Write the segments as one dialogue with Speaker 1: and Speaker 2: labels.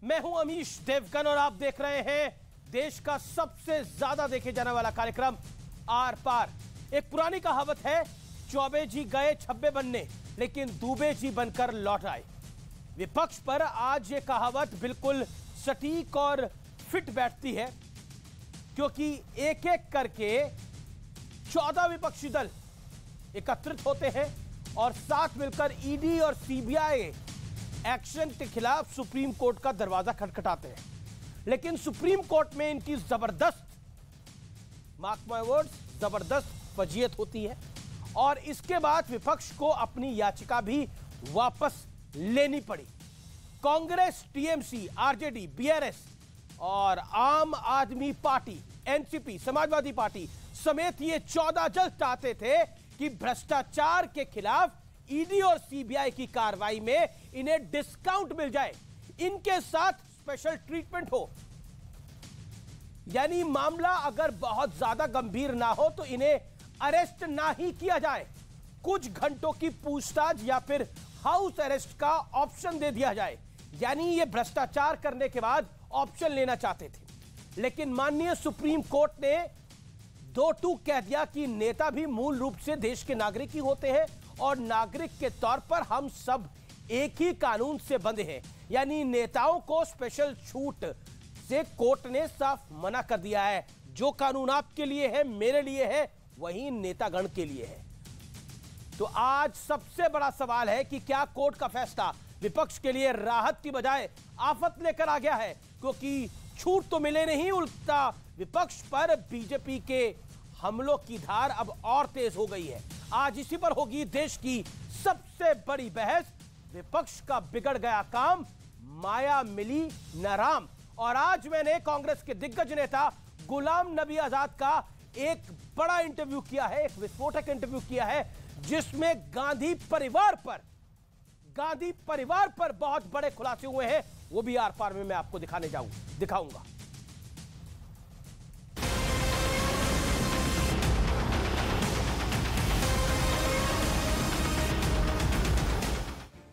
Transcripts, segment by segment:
Speaker 1: मैं हूं अमीश देवगन और आप देख रहे हैं देश का सबसे ज्यादा देखे जाने वाला कार्यक्रम आर पार। एक पुरानी कहावत है, चौबे जी गए छब्बे बनने लेकिन दूबे जी बनकर लौट आए। विपक्ष पर आज ये कहावत बिल्कुल सटीक और फिट बैठती है, क्योंकि एक एक करके 14 विपक्षी दल एकत्रित होते हैं और साथ मिलकर ईडी और सीबीआई एक्शन के खिलाफ सुप्रीम कोर्ट का दरवाजा खटखटाते हैं। लेकिन सुप्रीम कोर्ट में इनकी जबरदस्त, मार्क माय वर्ड्स, जबरदस्त फजीयत होती है और इसके बाद विपक्ष को अपनी याचिका भी वापस लेनी पड़ी। कांग्रेस, टीएमसी, आरजेडी, बीआरएस और आम आदमी पार्टी, एनसीपी, समाजवादी पार्टी समेत ये 14 दल चाहते थे कि भ्रष्टाचार के खिलाफ ईडी और सीबीआई की कार्रवाई में इन्हें डिस्काउंट मिल जाए, इनके साथ स्पेशल ट्रीटमेंट हो। यानी मामला अगर बहुत ज्यादा गंभीर ना हो तो इन्हें अरेस्ट ना ही किया जाए, कुछ घंटों की पूछताछ या फिर हाउस अरेस्ट का ऑप्शन दे दिया जाए। यानी ये भ्रष्टाचार करने के बाद ऑप्शन लेना चाहते थे। लेकिन माननीय सुप्रीम कोर्ट ने दो टूक कह दिया कि नेता भी मूल रूप से देश के नागरिक ही होते हैं और नागरिक के तौर पर हम सब एक ही कानून से बंधे हैं। यानी नेताओं को स्पेशल छूट से कोर्ट ने साफ मना कर दिया है। जो कानून आपके लिए है, मेरे लिए है, वही नेतागण के लिए है। तो आज सबसे बड़ा सवाल है कि क्या कोर्ट का फैसला विपक्ष के लिए राहत की बजाय आफत लेकर आ गया है, क्योंकि छूट तो मिले नहीं, उल्टा विपक्ष पर बीजेपी के हमलों की धार अब और तेज हो गई है। आज इसी पर होगी देश की सबसे बड़ी बहस। विपक्ष का बिगड़ गया काम, माया मिली न राम। और आज मैंने कांग्रेस के दिग्गज नेता गुलाम नबी आजाद का एक बड़ा इंटरव्यू किया है, एक विस्फोटक इंटरव्यू किया है, जिसमें गांधी परिवार पर बहुत बड़े खुलासे हुए हैं। वो भी आर पार में मैं आपको दिखाऊंगा।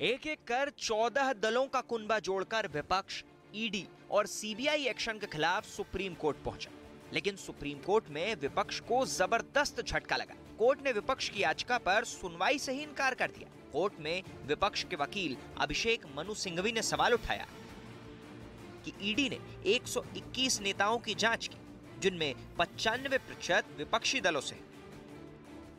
Speaker 2: एक एक कर 14 दलों का कुनबा जोड़कर विपक्ष ईडी और सीबीआई एक्शन के खिलाफ सुप्रीम कोर्ट पहुंचा। लेकिन सुप्रीम कोर्ट में विपक्ष को जबरदस्त झटका लगा। कोर्ट ने विपक्ष की याचिका पर सुनवाई से ही इनकार कर दिया। कोर्ट में विपक्ष के वकील अभिषेक मनु सिंघवी ने सवाल उठाया कि ईडी ने 121 नेताओं की जांच की, जिनमें 95% विपक्षी दलों से।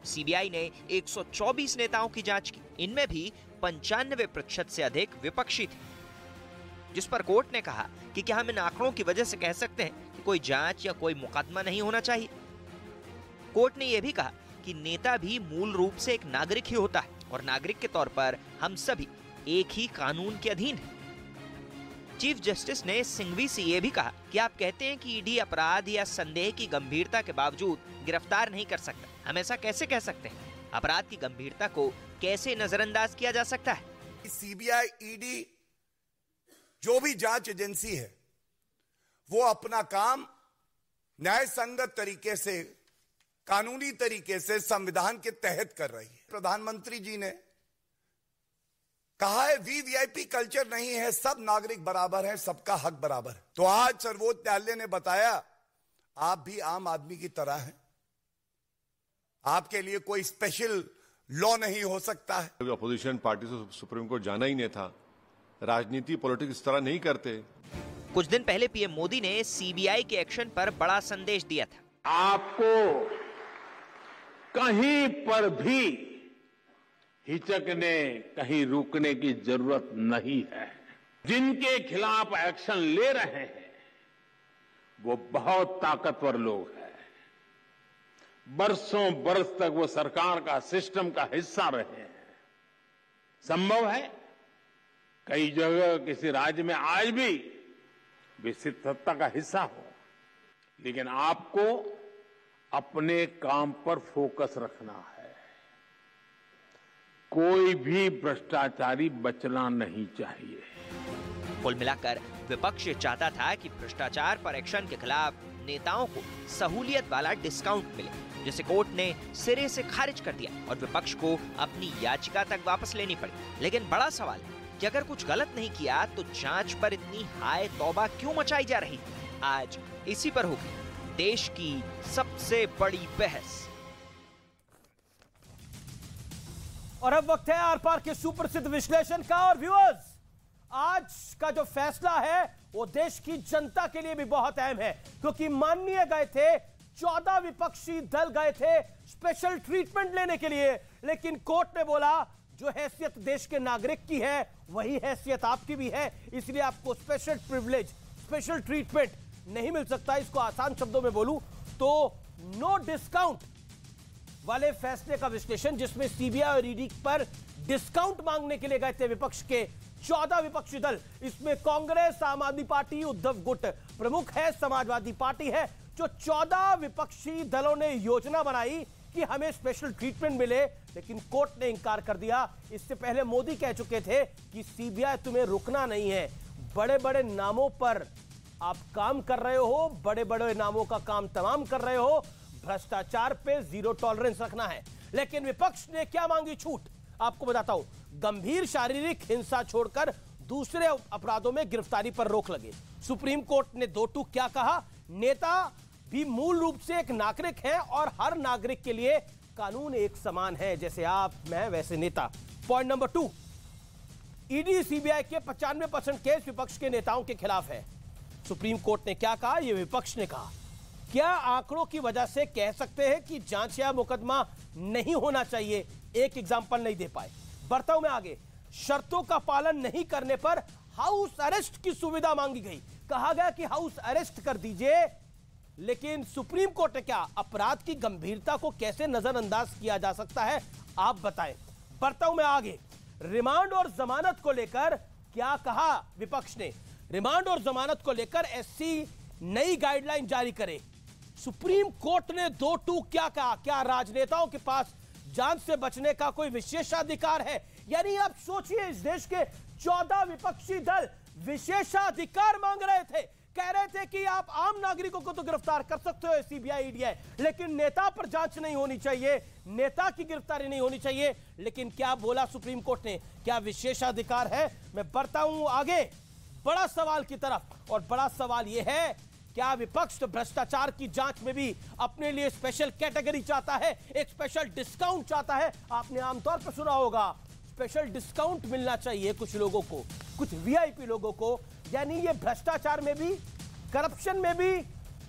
Speaker 2: सीबीआई ने 124 नेताओं की जांच की, इनमें भी 95% से अधिक विपक्षी थे। जिस पर कोर्ट ने कहा कि क्या हम इन आंकड़ों की वजह से कह सकते हैं कि कोई जांच या कोई मुकदमा नहीं होना चाहिए। कोर्ट ने यह भी कहा कि नेता भी मूल रूप से एक नागरिक ही होता है और नागरिक के तौर पर हम सभी एक ही कानून के अधीन हैं। चीफ जस्टिस ने सिंघवी से यह भी कहा कि आप कहते हैं कि ईडी अपराध या संदेह की गंभीरता के बावजूद गिरफ्तार नहीं कर सकता। हम ऐसा कैसे कह सकते हैं? अपराध की गंभीरता को कैसे नजरअंदाज किया जा सकता है?
Speaker 3: सीबीआई, ईडी जो भी जांच एजेंसी है, वो अपना काम न्याय संगत तरीके से, कानूनी तरीके से, संविधान के तहत कर रही है। प्रधानमंत्री जी ने कहा है वीवीआईपी कल्चर नहीं है, सब नागरिक बराबर है, सबका हक बराबर है। तो आज सर्वोच्च न्यायालय ने बताया आप भी आम आदमी की तरह हैं, आपके लिए कोई स्पेशल लॉ नहीं हो सकता है।
Speaker 4: अपोजिशन पार्टी से सुप्रीम कोर्ट जाना ही नहीं था। राजनीति, पॉलिटिक्स इस तरह नहीं करते।
Speaker 2: कुछ दिन पहले पीएम मोदी ने सीबीआई के एक्शन पर बड़ा संदेश दिया था।
Speaker 5: आपको कहीं पर भी हिचकने, कहीं रुकने की जरूरत नहीं है। जिनके खिलाफ एक्शन ले रहे हैं वो बहुत ताकतवर लोग हैं। बरसों बरस तक वो सरकार का, सिस्टम का हिस्सा रहे हैं। संभव है कई जगह किसी राज्य में आज भी विस्तृत सत्ता का हिस्सा हो, लेकिन आपको अपने काम पर फोकस रखना है। कोई भी भ्रष्टाचारी बचना नहीं चाहिए।
Speaker 2: कुल मिलाकर विपक्ष चाहता था कि भ्रष्टाचार पर एक्शन के खिलाफ नेताओं को सहूलियत वाला डिस्काउंट मिले, जिसे कोर्ट ने सिरे से खारिज कर दिया और विपक्ष को अपनी याचिका तक वापस लेनी पड़ी। लेकिन बड़ा सवाल है कि अगर कुछ गलत नहीं किया तो जांच पर इतनी हाय तौबा क्यों मचाई जा रही। आज इसी पर होगी देश की सबसे बड़ी बहस।
Speaker 1: और अब वक्त है आर पार के सुप्रसिद्ध विश्लेषण का। और व्यूअर्स, आज का जो फैसला है वो देश की जनता के लिए भी बहुत अहम है, क्योंकि माननीय गए थे 14 विपक्षी दल गए थे स्पेशल ट्रीटमेंट लेने के लिए, लेकिन कोर्ट ने बोला जो हैसियत देश के नागरिक की है वही हैसियत आपकी भी है, इसलिए आपको स्पेशल प्रिविलेज, स्पेशल ट्रीटमेंट नहीं मिल सकता। इसको आसान शब्दों में बोलूं तो नो डिस्काउंट वाले फैसले का विश्लेषण, जिसमें सीबीआई और ईडी पर डिस्काउंट मांगने के लिए गए थे विपक्ष के 14 विपक्षी दल। इसमें कांग्रेस, आम आदमी पार्टी, उद्धव गुट प्रमुख है, समाजवादी पार्टी है। जो 14 विपक्षी दलों ने योजना बनाई कि हमें स्पेशल ट्रीटमेंट मिले, लेकिन कोर्ट ने इंकार कर दिया। इससे पहले मोदी कह चुके थे कि सीबीआई तुम्हें रुकना नहीं है, बड़े बड़े नामों पर आप काम कर रहे हो, बड़े बड़े नामों का काम तमाम कर रहे हो, भ्रष्टाचार पे जीरो टॉलरेंस रखना है। लेकिन विपक्ष ने क्या मांगी छूट, आपको बताता हूं। गंभीर शारीरिक हिंसा छोड़कर दूसरे अपराधों में गिरफ्तारी पर रोक लगे। सुप्रीम कोर्ट ने 2 टूक क्या कहा, नेता भी मूल रूप से एक नागरिक है और हर नागरिक के लिए कानून एक समान है, जैसे आप, मैं, वैसे नेता। पॉइंट नंबर 2, ईडी सीबीआई के 95% केस विपक्ष के नेताओं के खिलाफ है। सुप्रीम कोर्ट ने क्या कहा, यह विपक्ष ने कहा। क्या आंकड़ों की वजह से कह सकते हैं कि जांच या मुकदमा नहीं होना चाहिए? एक एग्जांपल नहीं दे पाए। बढ़ता हूं मैं आगे। शर्तों का पालन नहीं करने पर हाउस अरेस्ट की सुविधा मांगी गई। कहा गया कि हाउस अरेस्ट कर दीजिए, लेकिन सुप्रीम कोर्ट ने क्या, अपराध की गंभीरता को कैसे नजरअंदाज किया जा सकता है, आप बताएं। बढ़ता हूं मैं आगे। रिमांड और जमानत को लेकर क्या कहा विपक्ष ने? रिमांड और जमानत को लेकर एससी नई गाइडलाइन जारी करे। सुप्रीम कोर्ट ने 2 टूक क्या कहा, क्या राजनेताओं के पास जांच से बचने का कोई विशेषाधिकार है? यानी आप सोचिए, इस देश के 14 विपक्षी दल विशेषाधिकार मांग रहे थे, कह रहे थे कि आप आम नागरिकों को तो गिरफ्तार कर सकते हो, सीबीआई ईडी है, लेकिन नेता पर जांच नहीं होनी चाहिए, नेता की गिरफ्तारी नहीं होनी चाहिए। लेकिन क्या बोला सुप्रीम कोर्ट ने, क्या विशेषाधिकार है? मैं बढ़ता हूं आगे बड़ा सवाल की तरफ, और बड़ा सवाल यह है, क्या विपक्ष भ्रष्टाचार की जांच में भी अपने लिए स्पेशल कैटेगरी चाहता है, एक स्पेशल डिस्काउंट चाहता है? आपने आमतौर पर सुना होगा स्पेशल डिस्काउंट मिलना चाहिए कुछ लोगों को, कुछ वीआईपी लोगों को। यानी ये भ्रष्टाचार में भी, करप्शन में भी,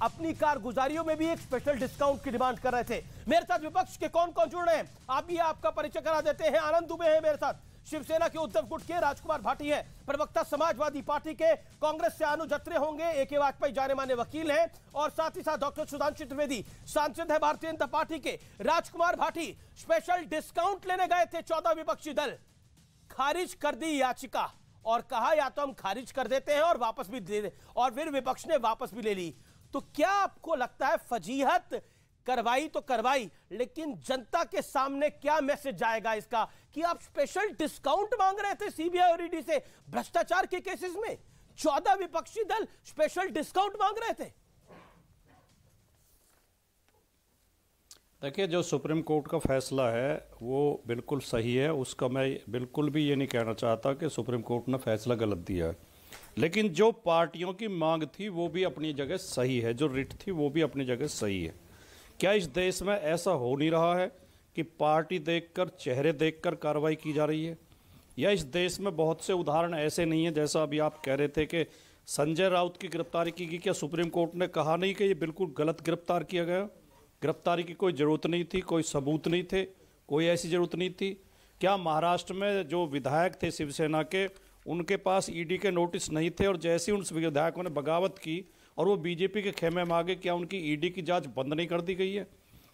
Speaker 1: अपनी कारगुजारियों में भी एक स्पेशल डिस्काउंट की डिमांड कर रहे थे। मेरे साथ विपक्ष के कौन कौन जुड़ रहे हैं, आप भी आपका परिचय करा देते हैं। आनंद दुबे है मेरे साथ, शिवसेना के उद्धव गुट के राजकुमार भाटी है, प्रवक्ता समाजवादी पार्टी के, कांग्रेस से अनुज अत्रे होंगे, एके वाजपेयी जाने माने वकील हैं, और साथ ही साथ डॉक्टर सुधांशु त्रिवेदी सांसद है भारतीय जनता पार्टी के। राजकुमार भाटी, स्पेशल डिस्काउंट लेने गए थे 14 विपक्षी दल, खारिज कर दी याचिका और कहा या तो हम खारिज कर देते हैं और वापस भी दे दे, और फिर विपक्ष ने वापस भी ले ली। तो क्या आपको लगता है फजीहत करवाई तो करवाई, लेकिन जनता के सामने क्या मैसेज जाएगा इसका कि आप स्पेशल डिस्काउंट मांग रहे थे सीबीआई और ईडी से भ्रष्टाचार के केसेस में? 14 विपक्षी दल स्पेशल डिस्काउंट मांग रहे थे।
Speaker 6: देखिए, जो सुप्रीम कोर्ट का फैसला है वो बिल्कुल सही है, उसका मैं बिल्कुल भी ये नहीं कहना चाहता कि सुप्रीम कोर्ट ने फैसला गलत दिया है, लेकिन जो पार्टियों की मांग थी वो भी अपनी जगह सही है, जो रिट थी वो भी अपनी जगह सही है। क्या इस देश में ऐसा हो नहीं रहा है कि पार्टी देखकर, चेहरे देखकर कार्रवाई की जा रही है? या इस देश में बहुत से उदाहरण ऐसे नहीं है, जैसा अभी आप कह रहे थे कि संजय राउत की गिरफ्तारी की गई, क्या सुप्रीम कोर्ट ने कहा नहीं कि ये बिल्कुल गलत गिरफ्तार किया गया? गिरफ्तारी की कोई ज़रूरत नहीं थी, कोई सबूत नहीं थे, कोई ऐसी ज़रूरत नहीं थी। क्या महाराष्ट्र में जो विधायक थे शिवसेना के, उनके पास ईडी के नोटिस नहीं थे, और जैसे ही उन विधायकों ने बगावत की और वो बीजेपी के खेमे में आ गए, क्या उनकी ईडी की जांच बंद नहीं कर दी गई है?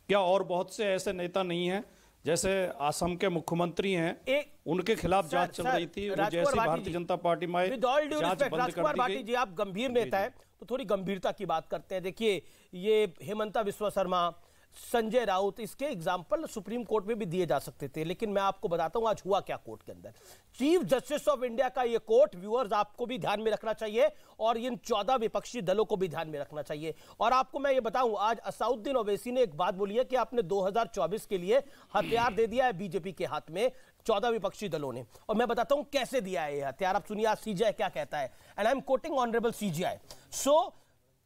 Speaker 6: क्या और बहुत से ऐसे नेता नहीं हैं, जैसे असम के मुख्यमंत्री हैं, उनके खिलाफ जांच चल रही थी, जैसे भारतीय जनता पार्टी में जांच बंद कर दी गई?
Speaker 1: जी, आप गंभीर नेता है तो थोड़ी गंभीरता की बात करते हैं। देखिए, ये हेमंता बिस्वा शर्मा, संजय राउत, इसके एग्जाम्पल सुप्रीम कोर्ट में भी दिए जा सकते थे, लेकिन मैं आपको बताता हूं आज हुआ क्या कोर्ट के अंदर। चीफ जस्टिस ऑफ इंडिया का ये कोर्ट, व्यूअर्स आपको भी ध्यान में रखना चाहिए और इन 14 विपक्षी दलों को भी ध्यान में रखना चाहिए। और आपको मैं ये बताऊं, आज असाउद्दीन ओवैसी ने एक बात बोली है कि आपने 2024 के लिए हथियार दे दिया है बीजेपी के हाथ में। 14 विपक्षी दलों ने। और मैं बताता हूं कैसे दिया है यह हथियार। आप सुनिए आज सीजीआई क्या कहता है, and I am quoting honourable CGI. So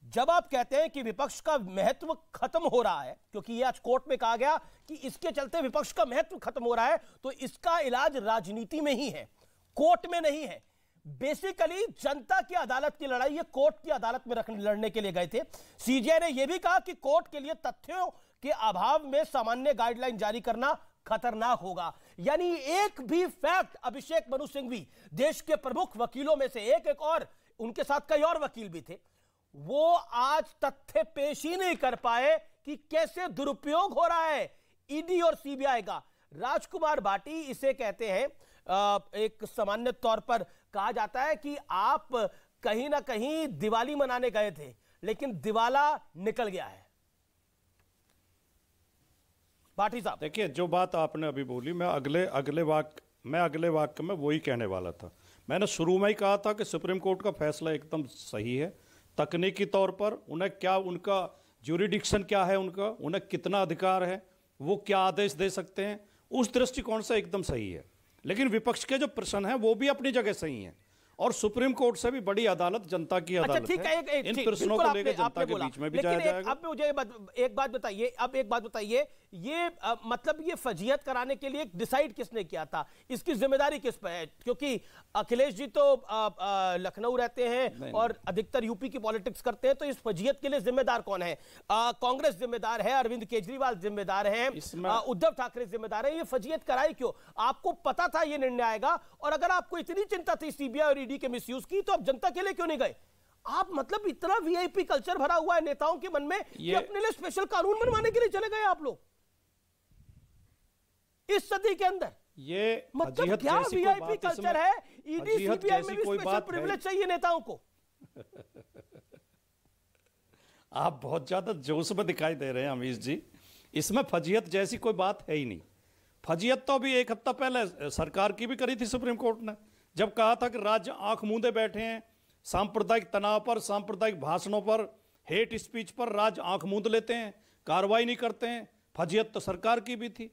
Speaker 1: जब आप कहते हैं कि विपक्ष का महत्व खत्म हो रहा है, क्योंकि यह आज कोर्ट में कहा गया कि इसके चलते विपक्ष का महत्व खत्म हो रहा है, तो इसका इलाज राजनीति में ही है, कोर्ट में नहीं है। बेसिकली जनता की अदालत की लड़ाई ये कोर्ट की अदालत में लड़ने के लिए गए थे। सीजीआई ने यह भी कहा कि कोर्ट के लिए तथ्यों के अभाव में सामान्य गाइडलाइन जारी करना खतरनाक होगा। यानी एक भी फैक्ट अभिषेक मनु सिंघवी, देश के प्रमुख वकीलों में से एक और उनके साथ कई और वकील भी थे, वो आज तथ्य पेश ही नहीं कर पाए कि कैसे दुरुपयोग हो रहा है ईडी और सीबीआई का। राजकुमार भाटी इसे कहते हैं, एक सामान्य तौर पर कहा जाता है कि आप कहीं ना कहीं दिवाली मनाने गए थे, लेकिन दिवाला निकल गया है। भाटी साहब
Speaker 6: देखिए, जो बात आपने अभी बोली, मैं अगले वाक्य में वही कहने वाला था। मैंने शुरू में ही कहा था कि सुप्रीम कोर्ट का फैसला एकदम सही है। तकनीकी तौर पर उन्हें क्या, उनका ज्यूरिडिक्शन क्या है, उन्हें कितना अधिकार है, वो क्या आदेश दे सकते हैं, उस दृष्टिकोण से एकदम सही है। लेकिन विपक्ष के जो प्रश्न हैं वो भी अपनी जगह सही हैं, और सुप्रीम कोर्ट से भी बड़ी अदालत जनता की अदालत है। इन प्रश्नों को लेकर जनता के बीच में भी जाया जाएगा।
Speaker 1: अब मुझे एक बात बताइए, ये मतलब ये फजीहत कराने के लिए डिसाइड किसने किया था, इसकी जिम्मेदारी किस पर है? क्योंकि अखिलेश जी तो लखनऊ रहते हैं और अधिकतर यूपी की पॉलिटिक्स करते हैं, तो इस फजीहत के लिए जिम्मेदार कौन है? कांग्रेस जिम्मेदार है, अरविंद केजरीवाल जिम्मेदार है, उद्धव ठाकरे जिम्मेदार है। ये फजीहत कराई क्यों? आपको पता था ये निर्णय आएगा, और अगर आपको इतनी चिंता थी सीबीआई और ईडी के मिसयूज की, तो आप जनता के लिए क्यों नहीं गए? आप मतलब इतना वीआईपी कल्चर भरा हुआ है नेताओं के मन में कि अपने लिए स्पेशल कानून बनवाने के लिए चले गए आप लोग इस सदी के अंदर।
Speaker 6: ये
Speaker 1: मतलब क्या वीआईपी कल्चर है? ईडी सीबीआई में भी स्पेशल प्रिविलेज चाहिए नेताओं को।
Speaker 6: आप बहुत ज्यादा जोश में दिखाई दे रहे हैं अमीश जी, इसमें फजीहत जैसी कोई बात है ही नहीं। फजीहत तो अभी एक हफ्ता पहले सरकार की भी करी थी सुप्रीम कोर्ट ने, जब कहा था कि राज्य आंख मूंदे बैठे हैं, सांप्रदायिक तनाव पर, सांप्रदायिक भाषणों पर, हेट स्पीच पर राज्य आंख मूंद लेते हैं, कार्रवाई नहीं करते हैं। फजीहत तो सरकार की भी थी।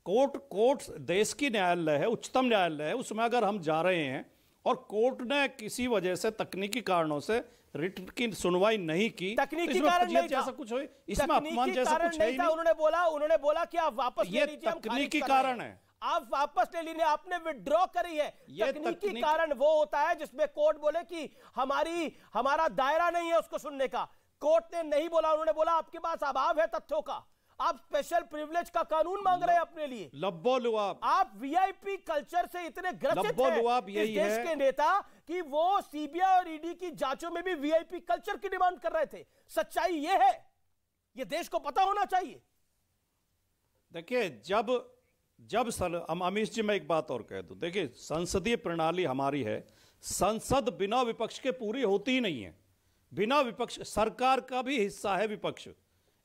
Speaker 6: कोर्ट देश की न्यायालय है, उच्चतम न्यायालय है, उसमें अगर हम जा रहे हैं और कोर्ट ने किसी वजह से तकनीकी कारणों से रिट की सुनवाई नहीं की,
Speaker 1: तकनीकी कारण नहीं
Speaker 6: जैसा कुछ हो, इसमें अपमान जैसा कुछ है ही नहीं।
Speaker 1: उन्होंने बोला कि आप वापस ले लीजिए, हम
Speaker 6: तकनीकी कारण है,
Speaker 1: आप वापस ले लीजिए, आपने विड्रॉ करी है। तकनीकी कारण वो होता है जिसमें कोर्ट बोले कि हमारा दायरा नहीं है उसको सुनने का। कोर्ट ने नहीं बोला, उन्होंने बोला आपके पास अभाव है तथ्यों का, आप स्पेशल प्रिविलेज का कानून मांग रहे हैं अपने लिए।
Speaker 6: लब्बो लुआब,
Speaker 1: आप वीआईपी कल्चर से इतने ग्रसित हैं इस देश के नेता कि वो सीबीआई और ईडी की जांचों में भी वीआईपी कल्चर की डिमांड कर रहे थे। सच्चाई ये है, ये देश को पता होना चाहिए।
Speaker 6: देखिए, जब अमीश जी मैं एक बात और कह दूं, देखिए संसदीय प्रणाली हमारी है, संसद बिना विपक्ष के पूरी होती ही नहीं है। बिना विपक्ष, सरकार का भी हिस्सा है विपक्ष,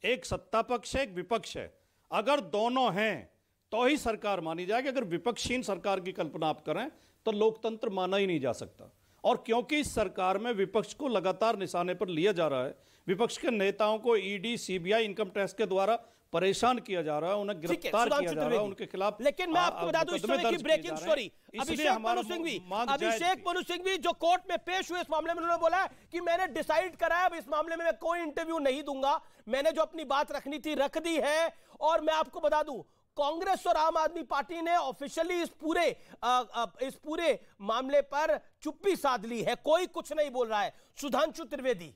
Speaker 6: एक सत्ता पक्ष है, एक विपक्ष है। अगर दोनों हैं तो ही सरकार मानी जाएगी। अगर विपक्षहीन सरकार की कल्पना आप करें तो लोकतंत्र माना ही नहीं जा सकता। और क्योंकि इस सरकार में विपक्ष को लगातार निशाने पर लिया जा रहा है, विपक्ष के नेताओं को ईडी, सीबीआई, इनकम टैक्स के द्वारा परेशान किया जा रहा है, उन्हें गिरफ्तार किया जा रहा है, उनके खिलाफ।
Speaker 1: लेकिन मैं आपको बता दूं, इस समय की ब्रेकिंग स्टोरी, अभिषेक मनु सिंघवी जो कोर्ट में पेश हुए इस मामले में, उन्होंने बोला कि मैंने डिसाइड करा है अब इस मामले में मैं कोई इंटरव्यू नहीं दूंगा, मैंने जो अपनी बात रखनी थी रख दी है। और मैं आपको बता दूं, कांग्रेस और आम आदमी पार्टी ने ऑफिशियली इस पूरे मामले पर चुप्पी साध ली है, कोई कुछ नहीं बोल रहा है। सुधांशु त्रिवेदी,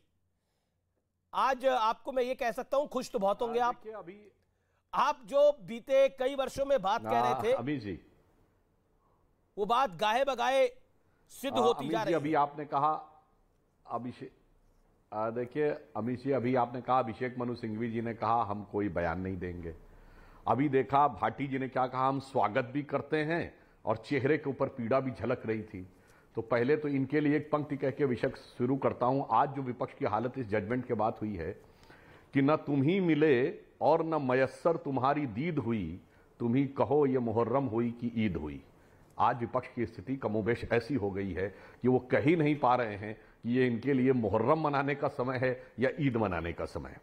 Speaker 1: आज आपको मैं ये कह सकता हूं, खुश तो बहुत होंगे आप। आप जो बीते कई वर्षों में बात कह रहे थे
Speaker 7: अमीश जी,
Speaker 1: वो बात गाहे बगाए सिद्ध होती जा रही है।
Speaker 7: अभी आपने कहा अभिषेक, देखिए अमीश जी, अभी आपने कहा अभिषेक मनु सिंघवी जी ने कहा हम कोई बयान नहीं देंगे। अभी देखा भाटी जी ने क्या कहा, हम स्वागत भी करते हैं, और चेहरे के ऊपर पीड़ा भी झलक रही थी। तो पहले तो इनके लिए एक पंक्ति कह के विषय शुरू करता हूं। आज जो विपक्ष की हालत इस जजमेंट के बाद हुई है कि न तुम ही मिले और न मयस्सर तुम्हारी दीद हुई, तुम ही कहो ये मुहर्रम हुई कि ईद हुई। आज विपक्ष की स्थिति कमोबेश ऐसी हो गई है कि वो कह ही नहीं पा रहे हैं कि ये इनके लिए मुहर्रम मनाने का समय है या ईद मनाने का समय है।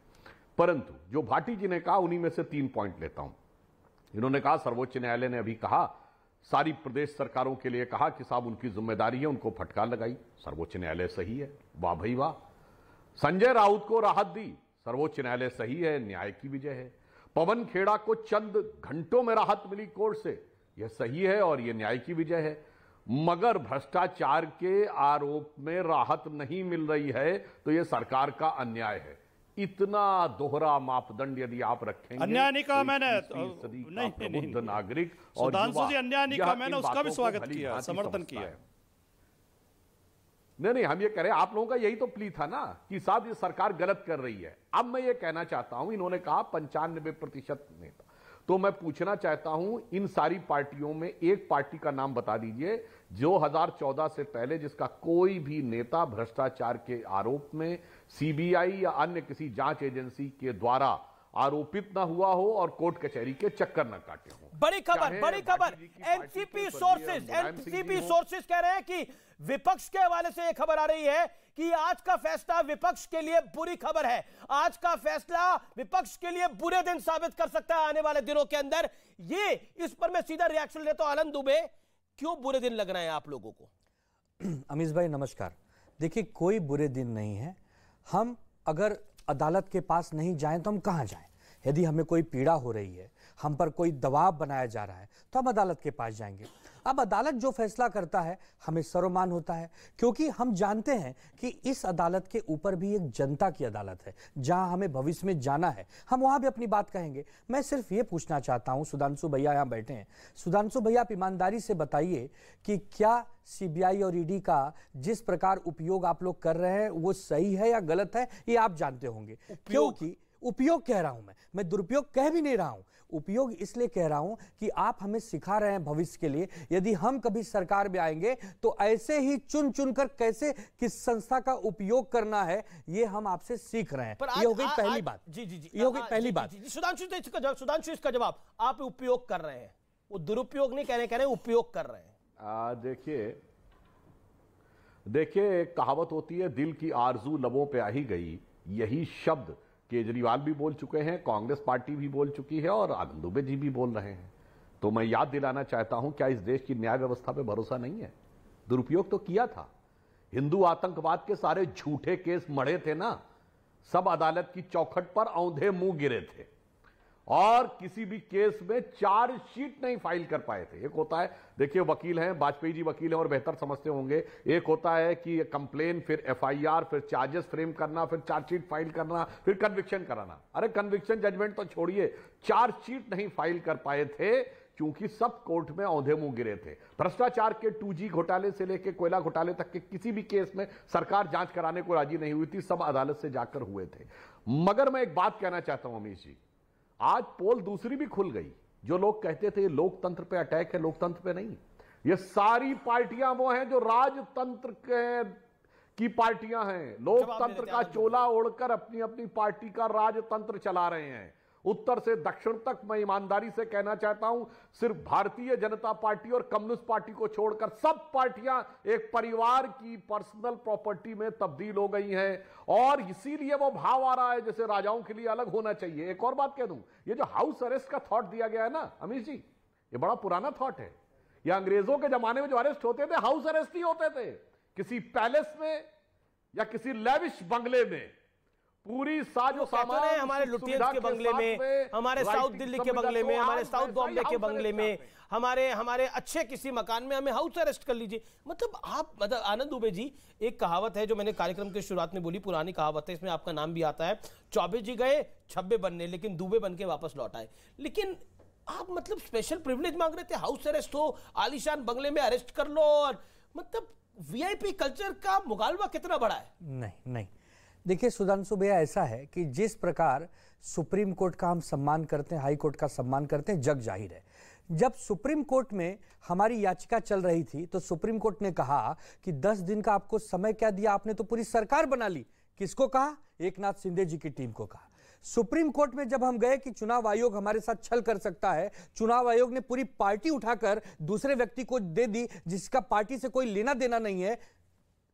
Speaker 7: परंतु जो भाटी जी ने कहा उन्हीं में से 3 पॉइंट लेता हूं। इन्होंने कहा सर्वोच्च न्यायालय ने अभी कहा सारी प्रदेश सरकारों के लिए कहा कि साहब उनकी जिम्मेदारी है, उनको फटकार लगाई, सर्वोच्च न्यायालय सही है, वाह भाई वाह। संजय राउत को राहत दी, सर्वोच्च न्यायालय सही है, न्याय की विजय है। पवन खेड़ा को चंद घंटों में राहत मिली कोर्ट से, यह सही है और यह न्याय की विजय है। मगर भ्रष्टाचार के आरोप में राहत नहीं मिल रही है तो यह सरकार का अन्याय है। इतना दोहरा मापदंड यदि आप रखेंगे,
Speaker 6: अन्याय नहीं कहा मैंने,
Speaker 7: प्रबुद्ध नागरिक और
Speaker 6: सुधांशु जी अन्याय नहीं कहा मैंने, उसका भी स्वागत किया, समर्थन किया।
Speaker 7: नहीं, हम ये कह रहे हैं, आप लोगों का यही तो प्ली था ना कि साहब ये सरकार गलत कर रही है। अब मैं ये कहना चाहता हूं, इन्होंने कहा 95% नेता, तो मैं पूछना चाहता हूं इन सारी पार्टियों में एक पार्टी का नाम बता दीजिए 2014 से पहले जिसका कोई भी नेता भ्रष्टाचार के आरोप में सीबीआई या अन्य किसी जांच एजेंसी के द्वारा आरोपित ना हुआ हो और कोर्ट कचहरी के चक्कर न काटे हो।
Speaker 1: बड़ी खबर एनसीपी सोर्सेज कह रहे हैं कि विपक्ष के हवाले से यह खबर आ रही है कि आज का फैसला विपक्ष के लिए बुरी खबर है। आज का फैसला विपक्ष के लिए बुरे दिन साबित कर सकता है आने वाले दिनों के अंदर। ये इस पर मैं सीधा रिएक्शन लेता हूं। आनंद दुबे, क्यों बुरे दिन लग रहे हैं आप लोगों को?
Speaker 8: अमीश भाई नमस्कार। देखिए, कोई बुरे दिन नहीं है। हम अगर अदालत के पास नहीं जाएं तो हम कहां जाएं? यदि हमें कोई पीड़ा हो रही है, हम पर कोई दबाव बनाया जा रहा है, तो हम अदालत के पास जाएंगे। अब अदालत जो फैसला करता है हमें सर्वमान होता है, क्योंकि हम जानते हैं कि इस अदालत के ऊपर भी एक जनता की अदालत है जहां हमें भविष्य में जाना है, हम वहां भी अपनी बात कहेंगे। मैं सिर्फ ये पूछना चाहता हूं, सुधांशु भैया यहां बैठे हैं, सुधांशु भैया आप ईमानदारी से बताइए कि क्या सीबीआई और ईडी का जिस प्रकार उपयोग आप लोग कर रहे हैं वो सही है या गलत है? ये आप जानते होंगे। क्योंकि उपयोग कह रहा हूं मैं दुरुपयोग कह भी नहीं रहा हूं। उपयोग इसलिए कह रहा हूं कि आप हमें सिखा रहे हैं भविष्य के लिए, यदि हम कभी सरकार में आएंगे तो ऐसे ही चुन चुनकर कैसे किस संस्था का उपयोग करना है ये हम आपसे सीख रहे हैं। ये हो गई पहली बात। जी ये हो गई पहली बात।
Speaker 1: सुधांशु इसका जवाब, आप उपयोग कर रहे हैं, वो दुरुपयोग नहीं कह रहे उपयोग कर रहे हैं।
Speaker 7: देखिए एक कहावत होती है, दिल की आरजू लबों पे आ ही गई। यही शब्द केजरीवाल भी बोल चुके हैं, कांग्रेस पार्टी भी बोल चुकी है और आनंद दुबे जी भी बोल रहे हैं। तो मैं याद दिलाना चाहता हूं, क्या इस देश की न्याय व्यवस्था पे भरोसा नहीं है? दुरुपयोग तो किया था। हिंदू आतंकवाद के सारे झूठे केस मढ़े थे ना, सब अदालत की चौखट पर औंधे मुंह गिरे थे और किसी भी केस में चार्जशीट नहीं फाइल कर पाए थे। एक होता है, देखिए वकील हैं, वाजपेयी जी वकील हैं और बेहतर समझते होंगे, एक होता है कि कंप्लेन, फिर एफआईआर, फिर चार्जेस फ्रेम करना, फिर चार्जशीट फाइल करना, फिर कन्विक्शन कराना। अरे कन्विक्शन जजमेंट तो छोड़िए, चार्जशीट नहीं फाइल कर पाए थे क्योंकि सब कोर्ट में औंधे मुंह गिरे थे। भ्रष्टाचार के 2G घोटाले से लेकर कोयला घोटाले तक के किसी भी केस में सरकार जांच कराने को राजी नहीं हुई थी, सब अदालत से जाकर हुए थे। मगर मैं एक बात कहना चाहता हूं अमीश जी, आज पोल दूसरी भी खुल गई। जो लोग कहते थे लोकतंत्र पे अटैक है, लोकतंत्र पे नहीं। ये सारी पार्टियां वो हैं जो राजतंत्र की पार्टियां हैं, लोकतंत्र का चोला ओढ़कर अपनी अपनी पार्टी का राजतंत्र चला रहे हैं। उत्तर से दक्षिण तक मैं ईमानदारी से कहना चाहता हूं, सिर्फ भारतीय जनता पार्टी और कम्युनिस्ट पार्टी को छोड़कर सब पार्टियां एक परिवार की पर्सनल प्रॉपर्टी में तब्दील हो गई हैं और इसीलिए वो भाव आ रहा है जैसे राजाओं के लिए अलग होना चाहिए। एक और बात कह दूं, ये जो हाउस अरेस्ट का थॉट दिया गया है ना अमीश जी, ये बड़ा पुराना थॉट है। ये अंग्रेजों के जमाने में जो अरेस्ट होते थे, हाउस अरेस्ट ही होते थे, किसी पैलेस में या किसी लेविश बंगले में पूरी साजो सामान,
Speaker 1: हमारे लुटियंस के बंगले में, हमारे साउथ दिल्ली के बंगले में, हमारे साउथ बॉम्बे के बंगले में, हमारे अच्छे किसी मकान में हमें हाउस अरेस्ट कर लीजिए। मतलब आनंद दुबे जी, एक कहावत है जो मैंने कार्यक्रम के शुरुआत में बोली, पुरानी कहावत है, इसमें आपका नाम भी आता है, चौबे जी गए छब्बे बनने लेकिन दुबे बन के वापस लौट आए। लेकिन आप मतलब स्पेशल प्रिविलेज मांग रहे थे, हाउस अरेस्ट हो, आलीशान बंगले में अरेस्ट कर लो, और मतलब वीआईपी कल्चर का मुगालवा कितना बड़ा है?
Speaker 8: नहीं देखिए सुधांशु भैया, ऐसा है कि जिस प्रकार सुप्रीम कोर्ट का हम सम्मान करते हैं, हाई कोर्ट का सम्मान करते हैं, जग जाहिर है। जब सुप्रीम कोर्ट में हमारी याचिका चल रही थी तो सुप्रीम कोर्ट ने कहा कि 10 दिन का आपको समय क्या दिया, आपने तो पूरी सरकार बना ली। किसको कहा? एकनाथ शिंदे जी की टीम को कहा। सुप्रीम कोर्ट में जब हम गए कि चुनाव आयोग हमारे साथ छल कर सकता है, चुनाव आयोग ने पूरी पार्टी उठाकर दूसरे व्यक्ति को दे दी जिसका पार्टी से कोई लेना देना नहीं है।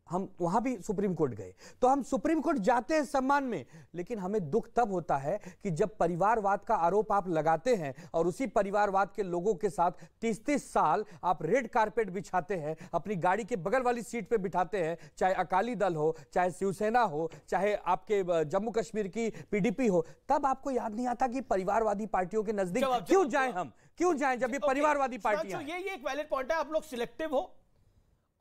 Speaker 8: हम वहां भी सुप्रीम कोर्ट गए, तो हम सुप्रीम कोर्ट जाते हैं सम्मान में, लेकिन हमें दुख तब होता है कि जब परिवारवाद का आरोप आप लगाते हैं और उसी परिवारवाद के लोगों के साथ 30-30 साल आप रेड कारपेट बिछाते हैं, अपनी गाड़ी के बगल वाली सीट पे बिठाते हैं, चाहे अकाली दल हो, चाहे शिवसेना हो, चाहे आपके जम्मू कश्मीर की पीडीपी हो, तब आपको याद नहीं आता कि परिवारवादी पार्टियों के नजदीक क्यों जाएं हम, क्यों जाएं जब ये परिवारवादी पार्टियां।
Speaker 1: ये एक वैलिड पॉइंट है, आप लोग सिलेक्टिव हो,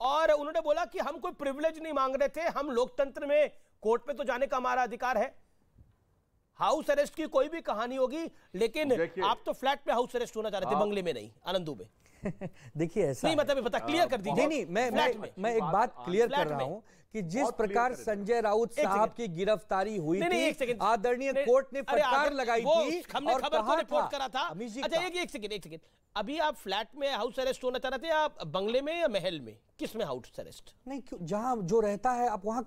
Speaker 1: और उन्होंने बोला कि हम कोई प्रिविलेज नहीं मांग रहे थे, हम लोकतंत्र में कोर्ट पे तो जाने का हमारा अधिकार है। हाउस अरेस्ट की कोई भी कहानी होगी, लेकिन आप तो फ्लैट पे हाउस अरेस्ट होना चाह रहे थे, बंगले में नहीं, आनंदू में।
Speaker 8: देखिए ऐसा
Speaker 1: नहीं, मतलब पता क्लियर कर दीजिए।
Speaker 8: नहीं, मैं एक बात क्लियर कर रहा हूं कि जिस प्रकार संजय राउत साहब की गिरफ्तारी हुई थी, आदरणीय कोर्ट ने फटकार लगाई थी
Speaker 1: हमने
Speaker 8: और
Speaker 1: खबर को
Speaker 8: कहा
Speaker 1: रिपोर्ट करा था। अच्छा एक सेकंड, अभी आप फ्लैट में हाउस अरेस्ट होना चाह रहे थे, आप बंगले में या महल में, किस में हाउस अरेस्ट?
Speaker 8: नहीं, क्यों, जहां जो रहता है आप वहां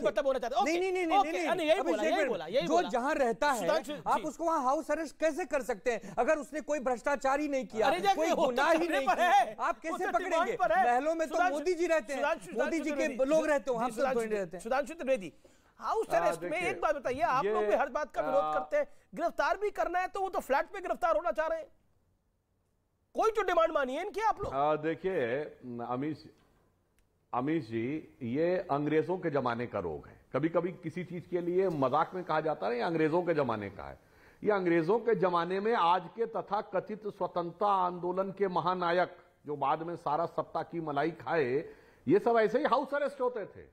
Speaker 1: मतलब होना चाहते हैं।
Speaker 8: नहीं, जो जहां रहता है आप उसको वहां हाउस अरेस्ट कैसे कर सकते हैं? अगर उसने कोई भ्रष्टाचार ही नहीं किया, कोई गुनाह ही नहीं किया, आप कैसे पकड़ेंगे? महलों में तो मोदी जी रहते हैं, मोदी जी के लोग रहते हो, हम सब तो रहते हैं।
Speaker 1: सुधांशु त्रिवेदी, हाउस अरेस्ट में एक बात बताइए, आप लोग भी हर बात का विरोध करते हैं, गिरफ्तार भी करना है तो वो तो फ्लैट पे गिरफ्तार होना चाह रहे हैं, कोई तो डिमांड मानी है इनकी आप लोग।
Speaker 7: देखिए अमीश जी, ये अंग्रेजों के जमाने का रोग है। कभी कभी किसी चीज के लिए मजाक में कहा जाता है ये अंग्रेजों के जमाने का है। ये अंग्रेजों के जमाने में आज के तथा कथित स्वतंत्रता आंदोलन के महानायक, जो बाद में सारा सत्ता की मलाई खाए, ये सब ऐसे ही हाउस अरेस्ट होते थे,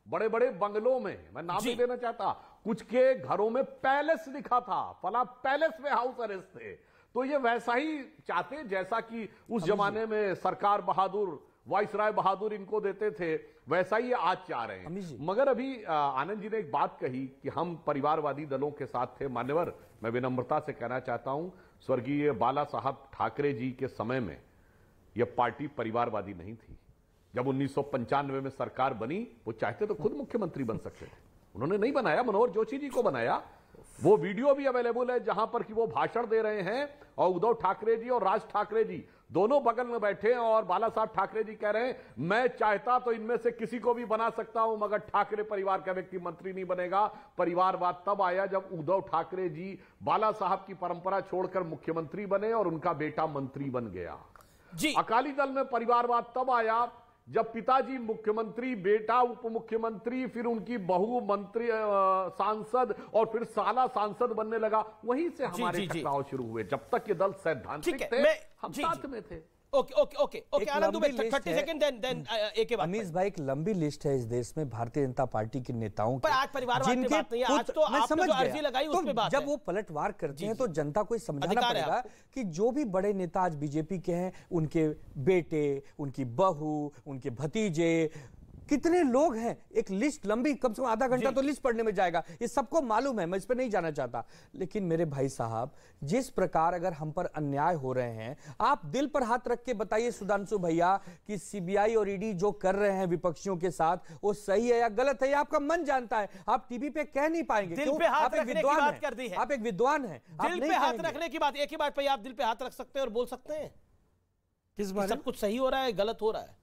Speaker 7: बड़े बड़े बंगलों में। मैं नाम नहीं देना चाहता, कुछ के घरों में पैलेस लिखा था, फला पैलेस में हाउस अरेस्ट थे। तो ये वैसा ही चाहते जैसा कि उस जमाने में सरकार बहादुर, वाइसराय बहादुर इनको देते थे, वैसा ही आज चाह रहे हैं। मगर अभी आनंद जी ने एक बात कही कि हम परिवारवादी दलों के साथ थे। मान्यवर, मैं विनम्रता से कहना चाहता हूं, स्वर्गीय बाला साहब ठाकरे जी के समय में यह पार्टी परिवारवादी नहीं थी। जब 1995 में सरकार बनी, वो चाहते तो खुद मुख्यमंत्री बन सकते थे, उन्होंने नहीं बनाया, मनोहर जोशी जी को बनाया। वो वीडियो भी अवेलेबल है जहां पर कि वो भाषण दे रहे हैं और उद्धव ठाकरे जी और राज ठाकरे जी दोनों बगल में बैठे हैं, और बाला साहब ठाकरे जी कह रहे हैं मैं चाहता तो इनमें से किसी को भी बना सकता हूं, मगर ठाकरे परिवार का व्यक्ति मंत्री नहीं बनेगा। परिवारवाद तब आया जब उद्धव ठाकरे जी बाला साहब की परंपरा छोड़कर मुख्यमंत्री बने और उनका बेटा मंत्री बन गया जी। अकाली दल में परिवारवाद तब आया जब पिताजी मुख्यमंत्री, बेटा उप मुख्यमंत्री, फिर उनकी बहू मंत्री, सांसद, और फिर साला सांसद बनने लगा। वहीं से हमारे टकराव शुरू हुए। जब तक ये दल सैद्धांतिक थे, हम साथ में थे।
Speaker 8: अमीश भाई, एक लंबी लिस्ट है इस देश में भारतीय जनता पार्टी के नेताओं की,
Speaker 1: आज परिवारवाद की बात नहीं है, आज तो आपने जो अर्जी लगाई उस पे बात है।
Speaker 8: जब वो पलटवार करते हैं तो जनता को समझाना पड़ेगा कि जो भी बड़े नेता आज बीजेपी के हैं, उनके बेटे, उनकी बहू, उनके भतीजे, कितने लोग हैं, एक लिस्ट लंबी, कम से कम आधा घंटा तो लिस्ट पढ़ने में जाएगा। ये सबको मालूम है, मैं इस पर नहीं जाना चाहता। लेकिन मेरे भाई साहब, जिस प्रकार अगर हम पर अन्याय हो रहे हैं, आप दिल पर हाथ रख के बताइए सुधांशु भैया कि सीबीआई और ईडी जो कर रहे हैं विपक्षियों के साथ, वो सही है या गलत है, या आपका मन जानता है। आप टीवी पे कह नहीं पाएंगे,
Speaker 1: दिल पे हाथ रखने की बात कर दी है।
Speaker 8: आप एक विद्वान हैं,
Speaker 1: दिल पे हाथ रखने की बात, एक ही बात पे आप दिल पे हाथ रख सकते हैं और बोल सकते हैं किस बात सब कुछ सही हो रहा है, गलत हो रहा है।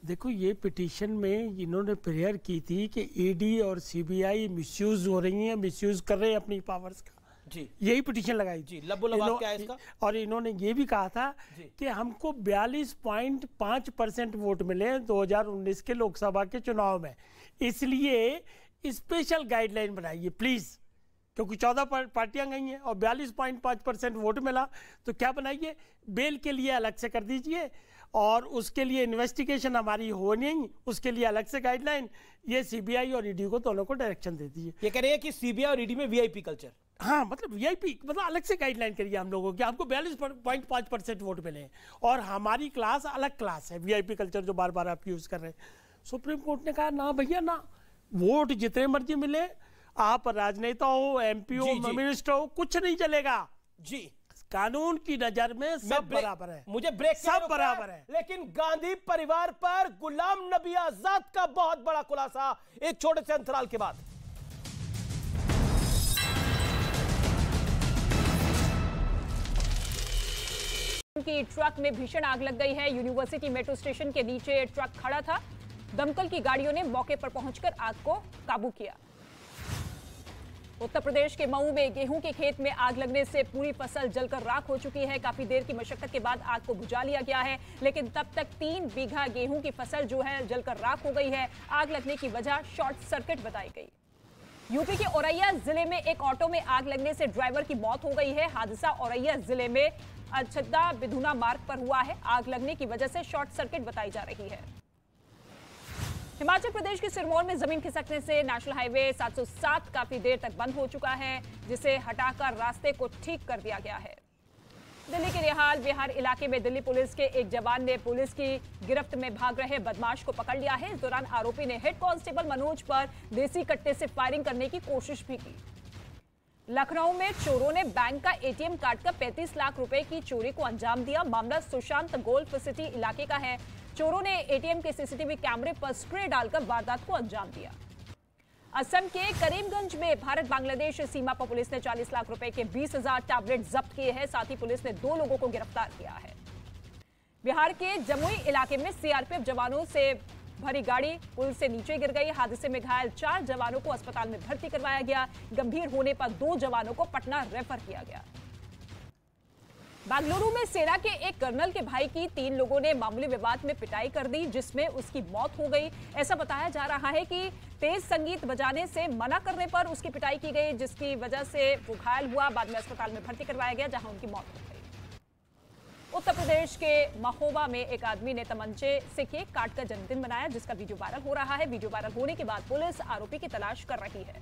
Speaker 9: देखो, ये पिटीशन में इन्होंने प्रेयर की थी कि ईडी और सीबीआई मिसयूज हो रही हैं, मिसयूज कर रहे हैं अपनी पावर्स का जी, यही पिटीशन लगाई जी।
Speaker 1: लबो-लबाब क्या है इसका?
Speaker 9: और इन्होंने ये भी कहा था कि हमको 42.5% वोट मिले 2019 के लोकसभा के चुनाव में, इसलिए स्पेशल गाइडलाइन बनाइए प्लीज, क्योंकि 14 पार्टियां गई हैं और 42.5% वोट मिला, तो क्या बनाइए, बेल के लिए अलग से कर दीजिए, और उसके लिए इन्वेस्टिगेशन हमारी हो नहीं, उसके लिए अलग से गाइडलाइन, ये सीबीआई और ईडी को दोनों को डायरेक्शन दे दीजिए।
Speaker 1: ये कह रहे हैं कि सीबीआई और ईडी में वीआईपी कल्चर,
Speaker 9: हाँ, मतलब वीआईपी, मतलब अलग से गाइडलाइन करिए हम लोगों की, हमको 42.5% वोट मिले हैं और हमारी क्लास अलग क्लास है, वीआईपी कल्चर जो बार बार आप यूज कर रहे हैं। सुप्रीम कोर्ट ने कहा ना भैया ना, वोट जितने मर्जी मिले, आप राजनेता हो, एमपी हो, मिनिस्टर हो, कुछ नहीं चलेगा जी, कानून की नजर में सब बराबर है।
Speaker 1: मुझे ब्रेक
Speaker 9: सब बराबर है।
Speaker 1: लेकिन गांधी परिवार पर गुलाम नबी आजाद का बहुत बड़ा खुलासा एक छोटे से अंतराल के बाद।
Speaker 10: की ट्रक में भीषण आग लग गई है। यूनिवर्सिटी मेट्रो स्टेशन के नीचे ट्रक खड़ा था दमकल की गाड़ियों ने मौके पर पहुंचकर आग को काबू किया। उत्तर प्रदेश के मऊ में गेहूं के खेत में आग लगने से पूरी फसल जलकर राख हो चुकी है। काफी देर की मशक्कत के बाद आग को बुझा लिया गया है, लेकिन तब तक 3 बीघा गेहूं की फसल जो है जलकर राख हो गई है। आग लगने की वजह शॉर्ट सर्किट बताई गई। यूपी के औरैया जिले में एक ऑटो में आग लगने से ड्राइवर की मौत हो गई है। हादसा औरैया जिले में अछद्दा बिधुना मार्ग पर हुआ है। आग लगने की वजह से शॉर्ट सर्किट बताई जा रही है। हिमाचल प्रदेश के सिरमौर में जमीन खिसकने से नेशनल हाईवे 707 काफी देर तक बंद हो चुका है, जिसे हटाकर रास्ते को ठीक कर दिया गया है। दिल्ली के निहाल बिहार इलाके में दिल्ली पुलिस के एक जवान ने पुलिस की गिरफ्त में भाग रहे बदमाश को पकड़ लिया है। इस दौरान आरोपी ने हेड कांस्टेबल मनोज पर देसी कट्टे से फायरिंग करने की कोशिश भी की। लखनऊ में चोरों ने बैंक का एटीएम कार्ड का 35 लाख रुपए की चोरी को अंजाम दिया। मामला सुशांत गोल्फ सिटी इलाके का है। चोरों ने एटीएम के सीसीटीवी कैमरे पर स्प्रे डालकर वारदात को अंजाम दिया। असम के करीमगंज में भारत बांग्लादेश सीमा पर पुलिस ने 40 लाख रुपए के 20,000 टैबलेट जब्त किए हैं। साथ ही पुलिस ने 2 लोगों को गिरफ्तार किया है। बिहार के जमुई इलाके में सीआरपीएफ जवानों से भरी गाड़ी पुल से नीचे गिर गई। हादसे में घायल 4 जवानों को अस्पताल में भर्ती करवाया गया। गंभीर होने पर 2 जवानों को पटना रेफर किया गया। बेंगलुरु में सेना के एक कर्नल के भाई की 3 लोगों ने मामूली विवाद में पिटाई कर दी, जिसमें उसकी मौत हो गई। ऐसा बताया जा रहा है कि तेज संगीत बजाने से मना करने पर उसकी पिटाई की गई, जिसकी वजह से वो घायल हुआ। बाद में अस्पताल में भर्ती करवाया गया, जहां उनकी मौत हो गई। उत्तर प्रदेश के महोबा में एक आदमी ने तमंचे से केक काटकर जन्मदिन मनाया, जिसका वीडियो वायरल हो रहा है। वीडियो वायरल होने के बाद पुलिस आरोपी की तलाश कर रही है।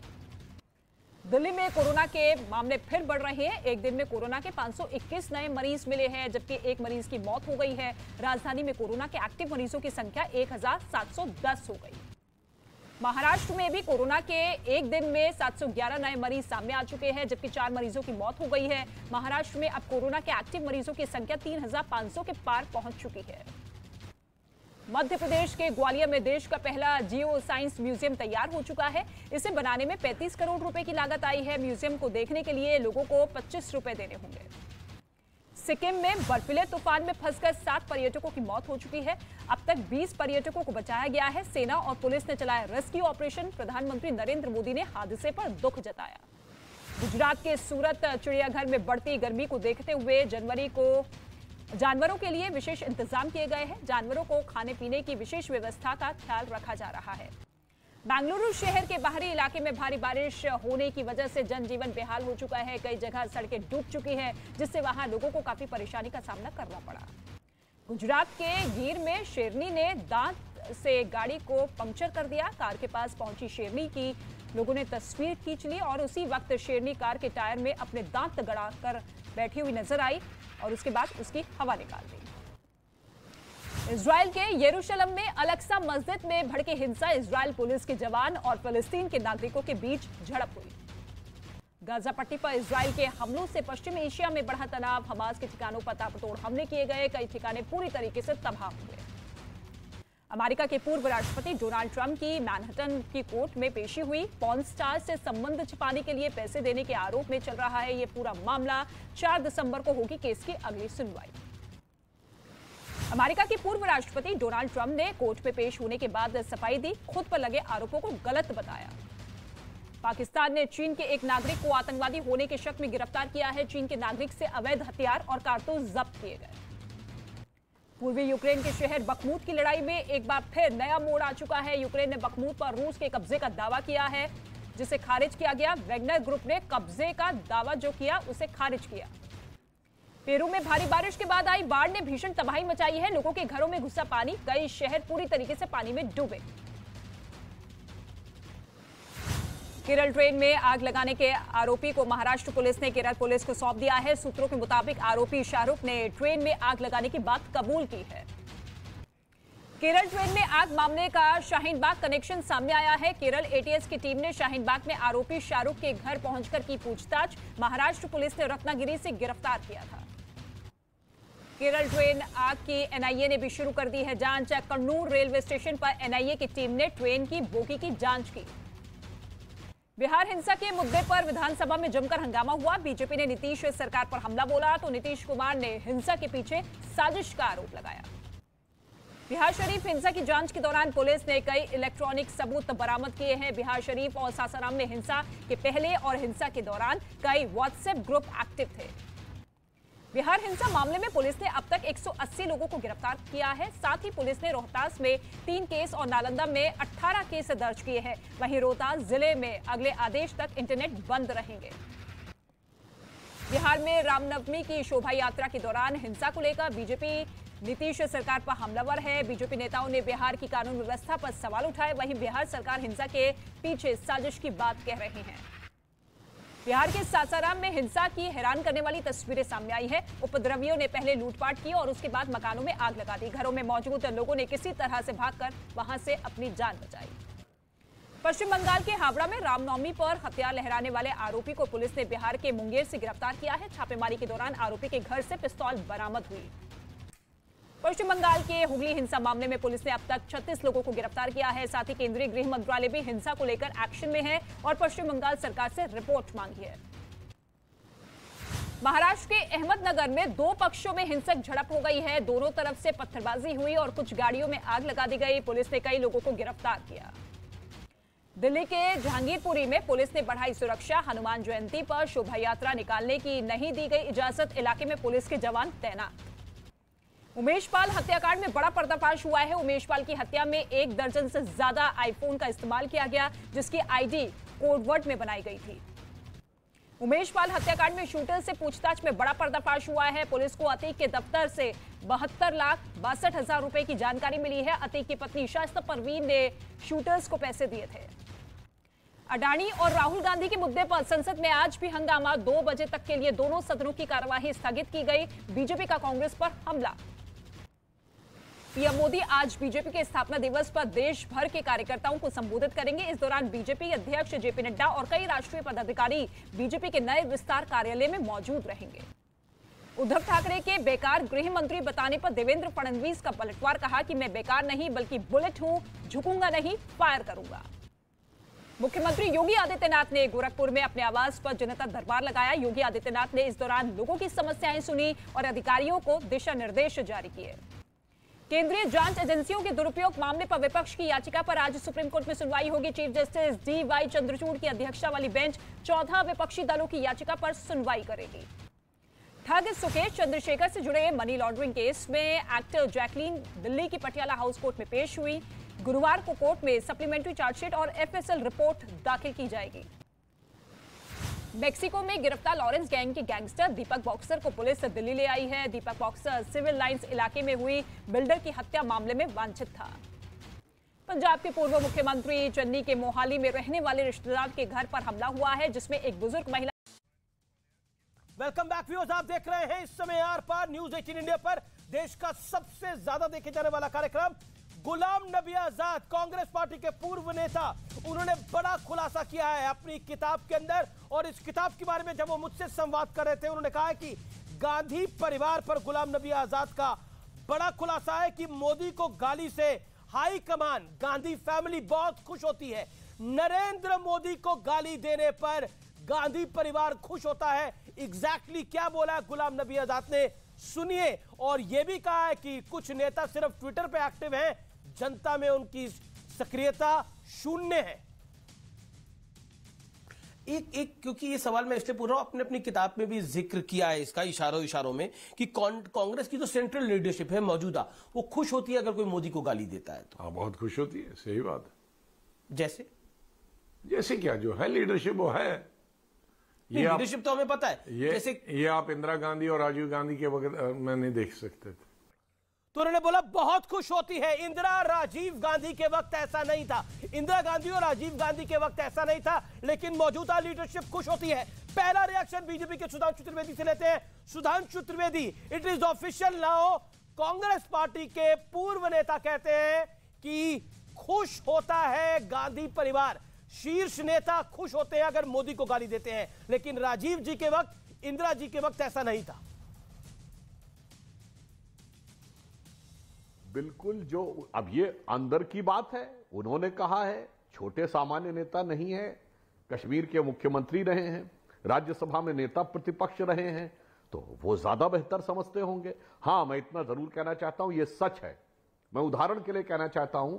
Speaker 10: दिल्ली में कोरोना के मामले फिर बढ़ रहे हैं। एक दिन में कोरोना के 521 नए मरीज मिले हैं, जबकि एक मरीज की मौत हो गई है। राजधानी में कोरोना के एक्टिव मरीजों की संख्या 1710 हो गई। महाराष्ट्र में भी कोरोना के एक दिन में 711 नए मरीज सामने आ चुके हैं, जबकि 4 मरीजों की मौत हो गई है। महाराष्ट्र में अब कोरोना के एक्टिव मरीजों की संख्या 3500 के पार पहुंच चुकी है। मध्य प्रदेश के ग्वालियर में देश का पहला जियो साइंस म्यूजियम तैयार हो चुका है। इसे बनाने में 35 करोड़ रुपए की लागत आई है। म्यूजियम को देखने के लिए लोगों को 25 रुपए देने होंगे। सिक्किम में बर्फीले तूफान में फंसकर 7 पर्यटकों की मौत हो चुकी है। अब तक 20 पर्यटकों को बचाया गया है। सेना और पुलिस ने चलाया रेस्क्यू ऑपरेशन। प्रधानमंत्री नरेंद्र मोदी ने हादसे पर दुख जताया। गुजरात के सूरत चिड़ियाघर में बढ़ती गर्मी को देखते हुए जनवरी को जानवरों के लिए विशेष इंतजाम किए गए हैं। जानवरों को खाने पीने की विशेष व्यवस्था का ख्याल रखा जा रहा है। बेंगलुरु शहर के बाहरी इलाके में भारी बारिश होने की वजह से जनजीवन बेहाल हो चुका है। कई जगह सड़कें डूब चुकी हैं, जिससे वहां लोगों को काफी परेशानी का सामना करना पड़ा। गुजरात के गिर में शेरनी ने दांत से गाड़ी को पंक्चर कर दिया। कार के पास पहुंची शेरनी की लोगों ने तस्वीर खींच ली और उसी वक्त शेरनी कार के टायर में अपने दांत गड़ाकर बैठी हुई नजर आई और उसके बाद उसकी हवा निकाल दी। इजराइल के यरूशलेम में अल-अक्सा मस्जिद में भड़की हिंसा। इजराइल पुलिस के जवान और फिलिस्तीन के नागरिकों के बीच झड़प हुई। गाजा पट्टी पर इजराइल के हमलों से पश्चिमी एशिया में बढ़ा तनाव। हमास के ठिकानों पर ताबड़तोड़ हमले किए गए। कई ठिकाने पूरी तरीके से तबाह हुए। अमेरिका के पूर्व राष्ट्रपति डोनाल्ड ट्रंप की मैनहट्टन की कोर्ट में पेशी हुई। पॉर्न स्टार से संबंध छिपाने के लिए पैसे देने के आरोप में चल रहा है ये पूरा मामला। 4 दिसंबर को होगी केस की अगली सुनवाई। अमेरिका के पूर्व राष्ट्रपति डोनाल्ड ट्रंप ने कोर्ट में पेश होने के बाद सफाई दी। खुद पर लगे आरोपों को गलत बताया। पाकिस्तान ने चीन के एक नागरिक को आतंकवादी होने के शक में गिरफ्तार किया है। चीन के नागरिक से अवैध हथियार और कारतूस जब्त किए गए। पूर्वी यूक्रेन के शहर बखमूत की लड़ाई में एक बार फिर नया मोड़ आ चुका है। यूक्रेन ने बखमूत पर रूस के कब्जे का दावा किया है, जिसे खारिज किया गया। वैगनर ग्रुप ने कब्जे का दावा जो किया उसे खारिज किया। पेरू में भारी बारिश के बाद आई बाढ़ ने भीषण तबाही मचाई है। लोगों के घरों में घुसा पानी। कई शहर पूरी तरीके से पानी में डूबे। केरल ट्रेन में आग लगाने के आरोपी को महाराष्ट्र पुलिस ने केरल पुलिस को सौंप दिया है। सूत्रों के मुताबिक आरोपी शाहरुख ने ट्रेन में आग लगाने की बात कबूल की है। केरल ट्रेन में आग मामले का शाहीन बाग कनेक्शन सामने आया है। केरल एटीएस की टीम ने शाहीन बाग में आरोपी शाहरुख के घर पहुंचकर की पूछताछ। महाराष्ट्र पुलिस ने रत्नागिरी से गिरफ्तार किया था। केरल ट्रेन आग की एनआईए ने भी शुरू कर दी है जांच। कन्नूर रेलवे स्टेशन पर एनआईए की टीम ने ट्रेन की बोगी की जांच की। बिहार हिंसा के मुद्दे पर विधानसभा में जमकर हंगामा हुआ। बीजेपी ने नीतीश सरकार पर हमला बोला तो नीतीश कुमार ने हिंसा के पीछे साजिश का आरोप लगाया। बिहार शरीफ हिंसा की जांच के दौरान पुलिस ने कई इलेक्ट्रॉनिक सबूत बरामद किए हैं। बिहार शरीफ और सासाराम में हिंसा के पहले और हिंसा के दौरान कई व्हाट्सएप ग्रुप एक्टिव थे। बिहार हिंसा मामले में पुलिस ने अब तक 180 लोगों को गिरफ्तार किया है। साथ ही पुलिस ने रोहतास में 3 केस और नालंदा में 18 केस दर्ज किए हैं। वहीं रोहतास जिले में अगले आदेश तक इंटरनेट बंद रहेंगे। बिहार में रामनवमी की शोभा यात्रा के दौरान हिंसा को लेकर बीजेपी नीतीश सरकार पर हमलावर है। बीजेपी नेताओं ने बिहार की कानून व्यवस्था पर सवाल उठाए। वहीं बिहार सरकार हिंसा के पीछे साजिश की बात कह रही है। बिहार के सासाराम में हिंसा की हैरान करने वाली तस्वीरें सामने आई है। उपद्रवियों ने पहले लूटपाट की और उसके बाद मकानों में आग लगा दी। घरों में मौजूद लोगों ने किसी तरह से भागकर वहां से अपनी जान बचाई। पश्चिम बंगाल के हावड़ा में रामनवमी पर हथियार लहराने वाले आरोपी को पुलिस ने बिहार के मुंगेर से गिरफ्तार किया है। छापेमारी के दौरान आरोपी के घर से पिस्तौल बरामद हुई। पश्चिम बंगाल के हुगली हिंसा मामले में पुलिस ने अब तक 36 लोगों को गिरफ्तार किया है। साथ ही केंद्रीय गृह मंत्रालय भी हिंसा को लेकर एक्शन में है और पश्चिम बंगाल सरकार से रिपोर्ट मांगी है। महाराष्ट्र के अहमदनगर में 2 पक्षों में हिंसक झड़प हो गई है। दोनों तरफ से पत्थरबाजी हुई और कुछ गाड़ियों में आग लगा दी गई। पुलिस ने कई लोगों को गिरफ्तार किया। दिल्ली के जहांगीरपुरी में पुलिस ने बढ़ाई सुरक्षा। हनुमान जयंती पर शोभा यात्रा निकालने की नहीं दी गई इजाजत। इलाके में पुलिस के जवान तैनात। उमेश पाल हत्याकांड में बड़ा पर्दाफाश हुआ है। उमेश पाल की हत्या में 1 दर्जन से ज्यादा आईफोन का इस्तेमाल किया गया, जिसकी आईडी कोडवर्ड में बनाई गई थी। उमेश पाल हत्याकांड में शूटर से पूछताछ में बड़ा पर्दाफाश हुआ है। पुलिस को अतीक के दफ्तर से 72,62,000 रुपए की जानकारी मिली है। अतीक की पत्नी शाइस्ता परवीन ने शूटर्स को पैसे दिए थे। अडानी और राहुल गांधी के मुद्दे पर संसद में आज भी हंगामा। 2 बजे तक के लिए दोनों सदनों की कार्यवाही स्थगित की गई। बीजेपी का कांग्रेस पर हमला। पीएम मोदी आज बीजेपी के स्थापना दिवस पर देश भर के कार्यकर्ताओं को संबोधित करेंगे। इस दौरान बीजेपी अध्यक्ष जेपी नड्डा और कई राष्ट्रीय पदाधिकारी बीजेपी के नए विस्तार कार्यालय में मौजूद रहेंगे। उद्धव ठाकरे के बेकार गृह मंत्री बताने पर देवेंद्र फडणवीस का पलटवार। कहा कि मैं बेकार नहीं बल्कि बुलेट हूं, झुकूंगा नहीं, फायर करूंगा। मुख्यमंत्री योगी आदित्यनाथ ने गोरखपुर में अपने आवास पर जनता दरबार लगाया। योगी आदित्यनाथ ने इस दौरान लोगों की समस्याएं सुनी और अधिकारियों को दिशा निर्देश जारी किए। केंद्रीय जांच एजेंसियों के दुरुपयोग मामले पर विपक्ष की याचिका पर आज सुप्रीम कोर्ट में सुनवाई होगी। चीफ जस्टिस DY चंद्रचूड़ की अध्यक्षता वाली बेंच 14 विपक्षी दलों की याचिका पर सुनवाई करेगी। ठग सुकेश चंद्रशेखर से जुड़े मनी लॉन्ड्रिंग केस में एक्टर जैकलीन दिल्ली की पटियाला हाउस कोर्ट में पेश हुई। गुरुवार को कोर्ट में सप्लीमेंट्री चार्जशीट और FSL रिपोर्ट दाखिल की जाएगी। मेक्सिको में गिरफ्तार लॉरेंस गैंग के गैंगस्टर दीपक बॉक्सर को पुलिस दिल्ली ले आई है। दीपक बॉक्सर सिविल लाइंस इलाके में हुई बिल्डर की हत्या मामले में वांछित था। पंजाब के पूर्व मुख्यमंत्री चन्नी के मोहाली में रहने वाले रिश्तेदार के घर पर हमला हुआ है, जिसमें एक बुजुर्ग महिला।
Speaker 1: वेलकम बैक व्यूअर्स, आप देख रहे हैं इस समय आर पार न्यूज 18 इंडिया पर देश का सबसे ज्यादा देखे जाने वाला कार्यक्रम। गुलाम नबी आजाद कांग्रेस पार्टी के पूर्व नेता, उन्होंने बड़ा खुलासा किया है अपनी किताब के अंदर। और इस किताब के बारे में जब वो मुझसे संवाद कर रहे थे, उन्होंने कहा कि गांधी परिवार पर गुलाम नबी आजाद का बड़ा खुलासा है कि मोदी को गाली से हाई कमान, गांधी फैमिली बहुत खुश होती है। नरेंद्र मोदी को गाली देने पर गांधी परिवार खुश होता है। एग्जैक्टली क्या बोला है गुलाम नबी आजाद ने, सुनिए। और यह भी कहा है कि कुछ नेता सिर्फ ट्विटर पे एक्टिव हैं, जनता में उनकी सक्रियता शून्य है। एक क्योंकि ये सवाल मैं इसलिए पूछ रहा हूं, आपने अपनी किताब में भी जिक्र किया है इसका इशारों में कि कांग्रेस की जो सेंट्रल लीडरशिप है मौजूदा, वो खुश होती है अगर कोई मोदी को गाली देता है तो।
Speaker 5: हाँ, बहुत खुश होती है, सही बात है।
Speaker 1: जैसे
Speaker 5: क्या जो है लीडरशिप वो है।
Speaker 1: ये लीडरशिप तो हमें पता है। जैसे
Speaker 5: ये आप इंदिरा गांधी और राजीव गांधी के वक्त में नहीं देख सकते थे।
Speaker 1: तो उन्होंने बोला बहुत खुश होती है। इंदिरा राजीव गांधी के वक्त ऐसा नहीं था। इंदिरा गांधी और राजीव गांधी के वक्त ऐसा नहीं था, लेकिन मौजूदा लीडरशिप खुश होती है। पहला रिएक्शन बीजेपी के सुधांशु त्रिवेदी से लेते हैं। Sudhanshu Trivedi, it is official now, Congress party के पूर्व नेता कहते हैं कि खुश होता है गांधी परिवार, शीर्ष नेता खुश होते हैं अगर मोदी को गाली देते हैं, लेकिन राजीव जी के वक्त, इंदिरा जी के वक्त ऐसा नहीं था।
Speaker 7: बिल्कुल, जो अब ये अंदर की बात है, उन्होंने कहा है, छोटे सामान्य नेता नहीं है, कश्मीर के मुख्यमंत्री रहे हैं, राज्यसभा में नेता प्रतिपक्ष रहे हैं, तो वो ज्यादा बेहतर समझते होंगे। हां, मैं इतना जरूर कहना चाहता हूं, ये सच है, मैं उदाहरण के लिए कहना चाहता हूं,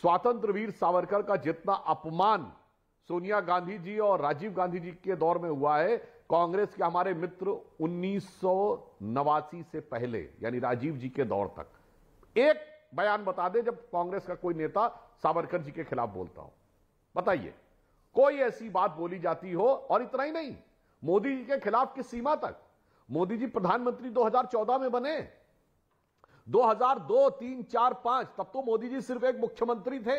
Speaker 7: स्वातंत्र वीर सावरकर का जितना अपमान सोनिया गांधी जी और राजीव गांधी जी के दौर में हुआ है, कांग्रेस के हमारे मित्र 1989 से पहले यानी राजीव जी के दौर तक एक बयान बता दे जब कांग्रेस का कोई नेता सावरकर जी के खिलाफ बोलता हो, बताइए कोई ऐसी बात बोली जाती हो। और इतना ही नहीं, मोदी जी के खिलाफ किस सीमा तक, मोदी जी प्रधानमंत्री 2014 में बने, 2002, 3, 4, 5 तब तो मोदी जी सिर्फ एक मुख्यमंत्री थे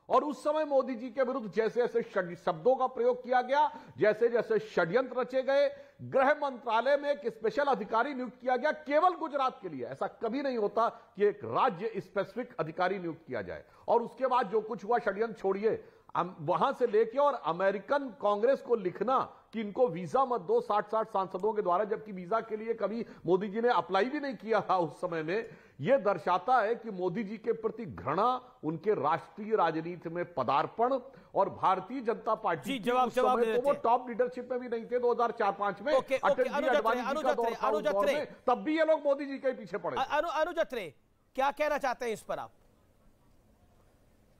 Speaker 7: और उस समय मोदी जी के विरुद्ध जैसे जैसे शब्दों का प्रयोग किया गया, जैसे जैसे षड्यंत्र रचे गए, गृह मंत्रालय में एक स्पेशल अधिकारी नियुक्त किया गया केवल गुजरात के लिए। ऐसा कभी नहीं होता कि एक राज्य स्पेसिफिक अधिकारी नियुक्त किया जाए। और उसके बाद जो कुछ हुआ, षड्यंत्र छोड़िए, वहां से लेके और अमेरिकन कांग्रेस को लिखना कि इनको वीजा मत दो 60 सांसदों के द्वारा, जबकि वीजा के लिए कभी मोदी जी ने अप्लाई भी नहीं किया था उस समय में, यह दर्शाता है कि मोदी जी के प्रति घृणा, उनके राष्ट्रीय राजनीति में पदार्पण और भारतीय जनता पार्टी की उस समय तो वो टॉप लीडरशिप में भी नहीं थे 2004-5 में, अटल जी अडवाणी जी का दौर था उस दौर में, तब भी ये लोग मोदी जी के पीछे पड़े।
Speaker 1: अनुज अत्रे, क्या कहना चाहते हैं इस पर आप?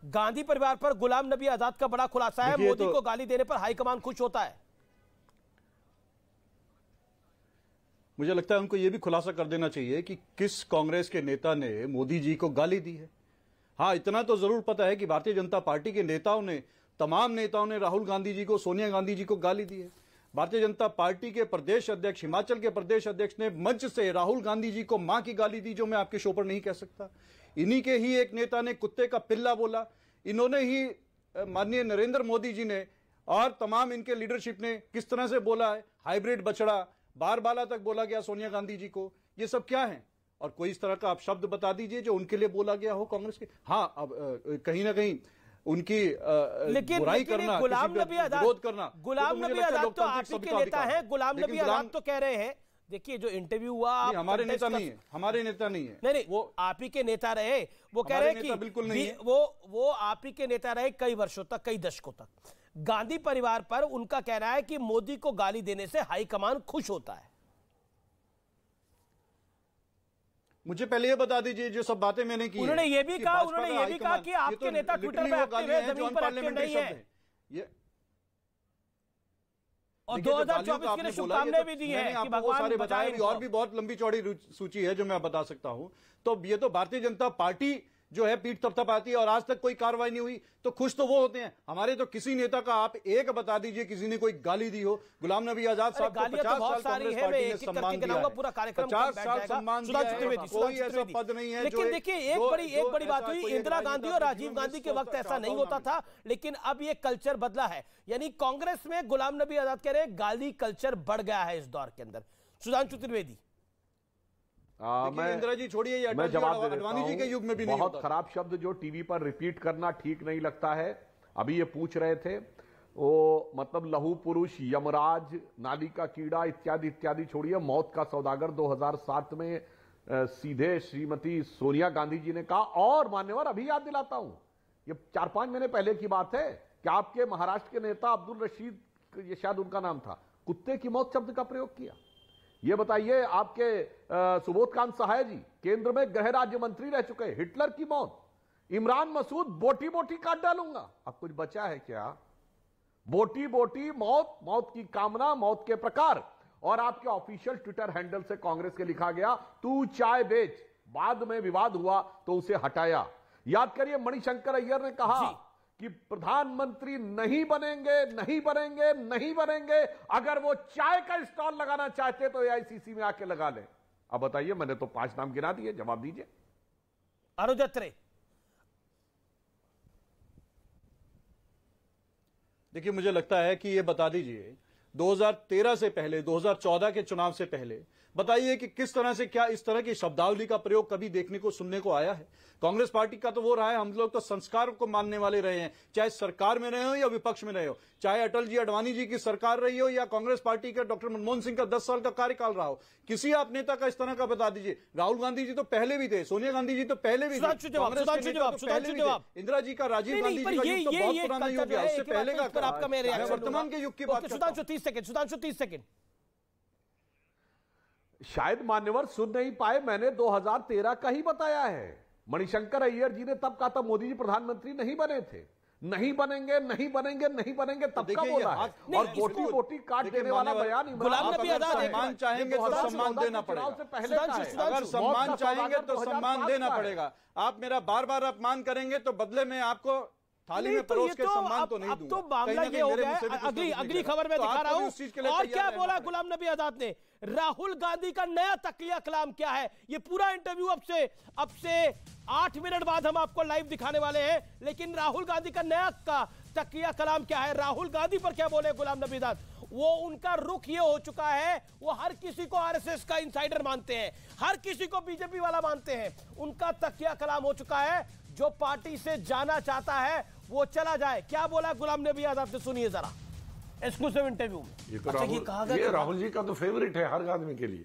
Speaker 1: गांधी परिवार पर गुलाम नबी आजाद का बड़ा खुलासा है, मोदी को गाली देने पर हाईकमान खुश होता है।
Speaker 6: मुझे लगता है उनको यह भी खुलासा कर देना चाहिए कि किस कांग्रेस के नेता ने मोदी जी को गाली दी है। हां, इतना तो जरूर पता है कि भारतीय जनता पार्टी के नेताओं ने, तमाम नेताओं ने राहुल गांधी जी को, सोनिया गांधी जी को गाली दी है। भारतीय जनता पार्टी के प्रदेश अध्यक्ष, हिमाचल के प्रदेश अध्यक्ष ने मंच से राहुल गांधी जी को मां की गाली दी, जो मैं आपके शो पर नहीं कह सकता। इन्हीं के ही एक नेता ने कुत्ते का पिल्ला बोला। इन्होंने ही माननीय नरेंद्र मोदी जी ने और तमाम इनके लीडरशिप ने किस तरह से बोला है, हाइब्रिड बछड़ा, बारबाला तक बोला गया सोनिया गांधी जी को। ये सब क्या है? और कोई इस तरह का आप शब्द बता दीजिए जो उनके लिए बोला गया हो कांग्रेस के। हाँ, अब कहीं ना कहीं उनकी बुराई करना,
Speaker 1: गुलाम नबी आजाद,
Speaker 6: विरोध करना,
Speaker 1: गुलाम नबी आजाद तो आप ही के नेता हैं। गुलाम नबी आजाद तो कह रहे हैं, देखिए जो इंटरव्यू हुआ,
Speaker 6: हमारे नेता नहीं है, हमारे नेता नहीं है,
Speaker 1: नहीं वो आप ही के नेता रहे। वो कह रहे हैं कि
Speaker 6: बिल्कुल नहीं है,
Speaker 1: वो आप ही के नेता रहे कई वर्षों तक, कई दशकों तक। गांधी परिवार पर उनका कहना है कि मोदी को गाली देने से हाईकमान खुश होता है।
Speaker 6: मुझे पहले ये बता दीजिए जो सब बातें मैंने की।
Speaker 1: उन्होंने ये भी कहा कि आपके नेता ट्विटर पे एक्टिव है, जमीन पर एक्टिव नहीं है। ये और 2024 के लिए शुभकामनाएं भी दी हैं कि भगवान बचाए।
Speaker 6: और भी बहुत लंबी चौड़ी सूची है जो मैं बता सकता हूं। तो ये तो भारतीय जनता पार्टी जो है पीठ थपथपाती है और आज तक कोई कार्रवाई नहीं हुई, तो खुश तो वो होते हैं। हमारे तो किसी नेता का आप एक बता दीजिए किसी ने कोई गाली दी हो। गुलाम नबी आजाद साहब को 50 साल कांग्रेस पार्टी ने सम्मान दिया है,
Speaker 1: पूरा कार्यक्रम
Speaker 6: 50 साल सम्मान दिया है, कोई ऐसा पद नहीं है।
Speaker 1: लेकिन देखिए एक बड़ी बात हुई, इंदिरा गांधी और राजीव गांधी के वक्त ऐसा नहीं होता था, लेकिन अब ये कल्चर बदला है। यानी कांग्रेस में गुलाम नबी आजाद कह रहे हैं गाली कल्चर बढ़ गया है इस दौर के अंदर। सुधांशु त्रिवेदी,
Speaker 6: इंदिरा जी छोड़िए,
Speaker 7: मैं जवाब दे
Speaker 6: अडवाणी जी के युग में भी नहीं
Speaker 7: बहुत खराब शब्द जो टीवी पर रिपीट करना ठीक नहीं लगता है। अभी ये पूछ रहे थे वो मतलब लहू पुरुष, यमराज, नाली का कीड़ा इत्यादि इत्यादि छोड़िए, मौत का सौदागर 2007 में सीधे श्रीमती सोनिया गांधी जी ने कहा। और मान्यवर अभी याद दिलाता हूं, ये 4-5 महीने पहले की बात है कि आपके महाराष्ट्र के नेता अब्दुल रशीद, ये शायद उनका नाम था, कुत्ते की मौत शब्द का प्रयोग किया। ये बताइए, आपके सुबोधकांत सहाय जी केंद्र में गृह राज्य मंत्री रह चुके, हिटलर की मौत, इमरान मसूद बोटी बोटी काट डालूंगा। अब कुछ बचा है क्या? बोटी बोटी मौत, मौत की कामना, मौत के प्रकार। और आपके ऑफिशियल ट्विटर हैंडल से कांग्रेस के लिखा गया तू चाय बेच, बाद में विवाद हुआ तो उसे हटाया। याद करिए मणिशंकर अय्यर ने कहा कि प्रधानमंत्री नहीं बनेंगे, नहीं बनेंगे, नहीं बनेंगे, अगर वो चाय का स्टॉल लगाना चाहते तो एआईसीसी में आके लगा ले। अब बताइए, मैंने तो 5 नाम गिना दिए, जवाब दीजिए।
Speaker 1: अनुज अत्रे,
Speaker 6: देखिए मुझे लगता है कि ये बता दीजिए 2013 से पहले, 2014 के चुनाव से पहले बताइए कि किस तरह से, क्या इस तरह की शब्दावली का प्रयोग कभी देखने को, सुनने को आया है? कांग्रेस पार्टी का तो वो रहा है, हम लोग तो संस्कार को मानने वाले रहे हैं, चाहे सरकार में रहे हो या विपक्ष में रहे हो, चाहे अटल जी अडवाणी जी की सरकार रही हो या कांग्रेस पार्टी का डॉक्टर मनमोहन सिंह का 10 साल का कार्यकाल रहा हो। किसी आप नेता का इस तरह का बता दीजिए। राहुल गांधी जी तो पहले भी थे, सोनिया गांधी जी तो पहले भी थे, इंदिरा जी का, राजीव गांधी जी का युग तो बहुत पुराना युग है, उससे पहले का
Speaker 1: आपका मैं रिएक्शन
Speaker 6: वर्तमान के युग की बात।
Speaker 1: सुधांशु 30 सेकंड।
Speaker 7: शायद मान्यवर सुन नहीं पाए, मैंने 2013 का ही बताया है। मणिशंकर अय्यर जी ने तब कहा था मोदी जी प्रधानमंत्री नहीं बने थे, नहीं बनेंगे नहीं बनेंगे नहीं बनेंगे, तब का बोला है। और बोटी बोटी काट देने वाला बयान
Speaker 1: गुलाम नबी आजाद
Speaker 6: सम्मान चाहेंगे तो सम्मान देना पड़ेगा। अगर सम्मान चाहेंगे तो सम्मान देना पड़ेगा। आप मेरा बार बार अपमान करेंगे तो बदले में आपको थाली में परोस के सम्मान तो नहीं दूंगा।
Speaker 1: अब तो मामला ये हो गया है। अगली खबर में दिखा रहा हूं। और क्या बोला गुलाम नबी आजाद ने? राहुल गांधी का नया तकिया कलाम क्या है? ये पूरा इंटरव्यू अब से 8 मिनट बाद हम आपको लाइव दिखाने वाले हैं। लेकिन राहुल गांधी का नया तकिया कलाम क्या है? राहुल गांधी पर क्या बोले गुलाम नबी आजाद? वो उनका रुख ये हो चुका है, वो हर किसी को आरएसएस का इंसाइडर मानते हैं, हर किसी को बीजेपी वाला मानते हैं। उनका तकिया कलाम हो चुका है, जो पार्टी से जाना चाहता है वो चला जाए। क्या बोला गुलाम नबी आजाद से, सुनिए जरा एक्सक्लूसिव इंटरव्यू में।
Speaker 11: ये तो ये राहुल जी का तो फेवरेट है हर आदमी के लिए,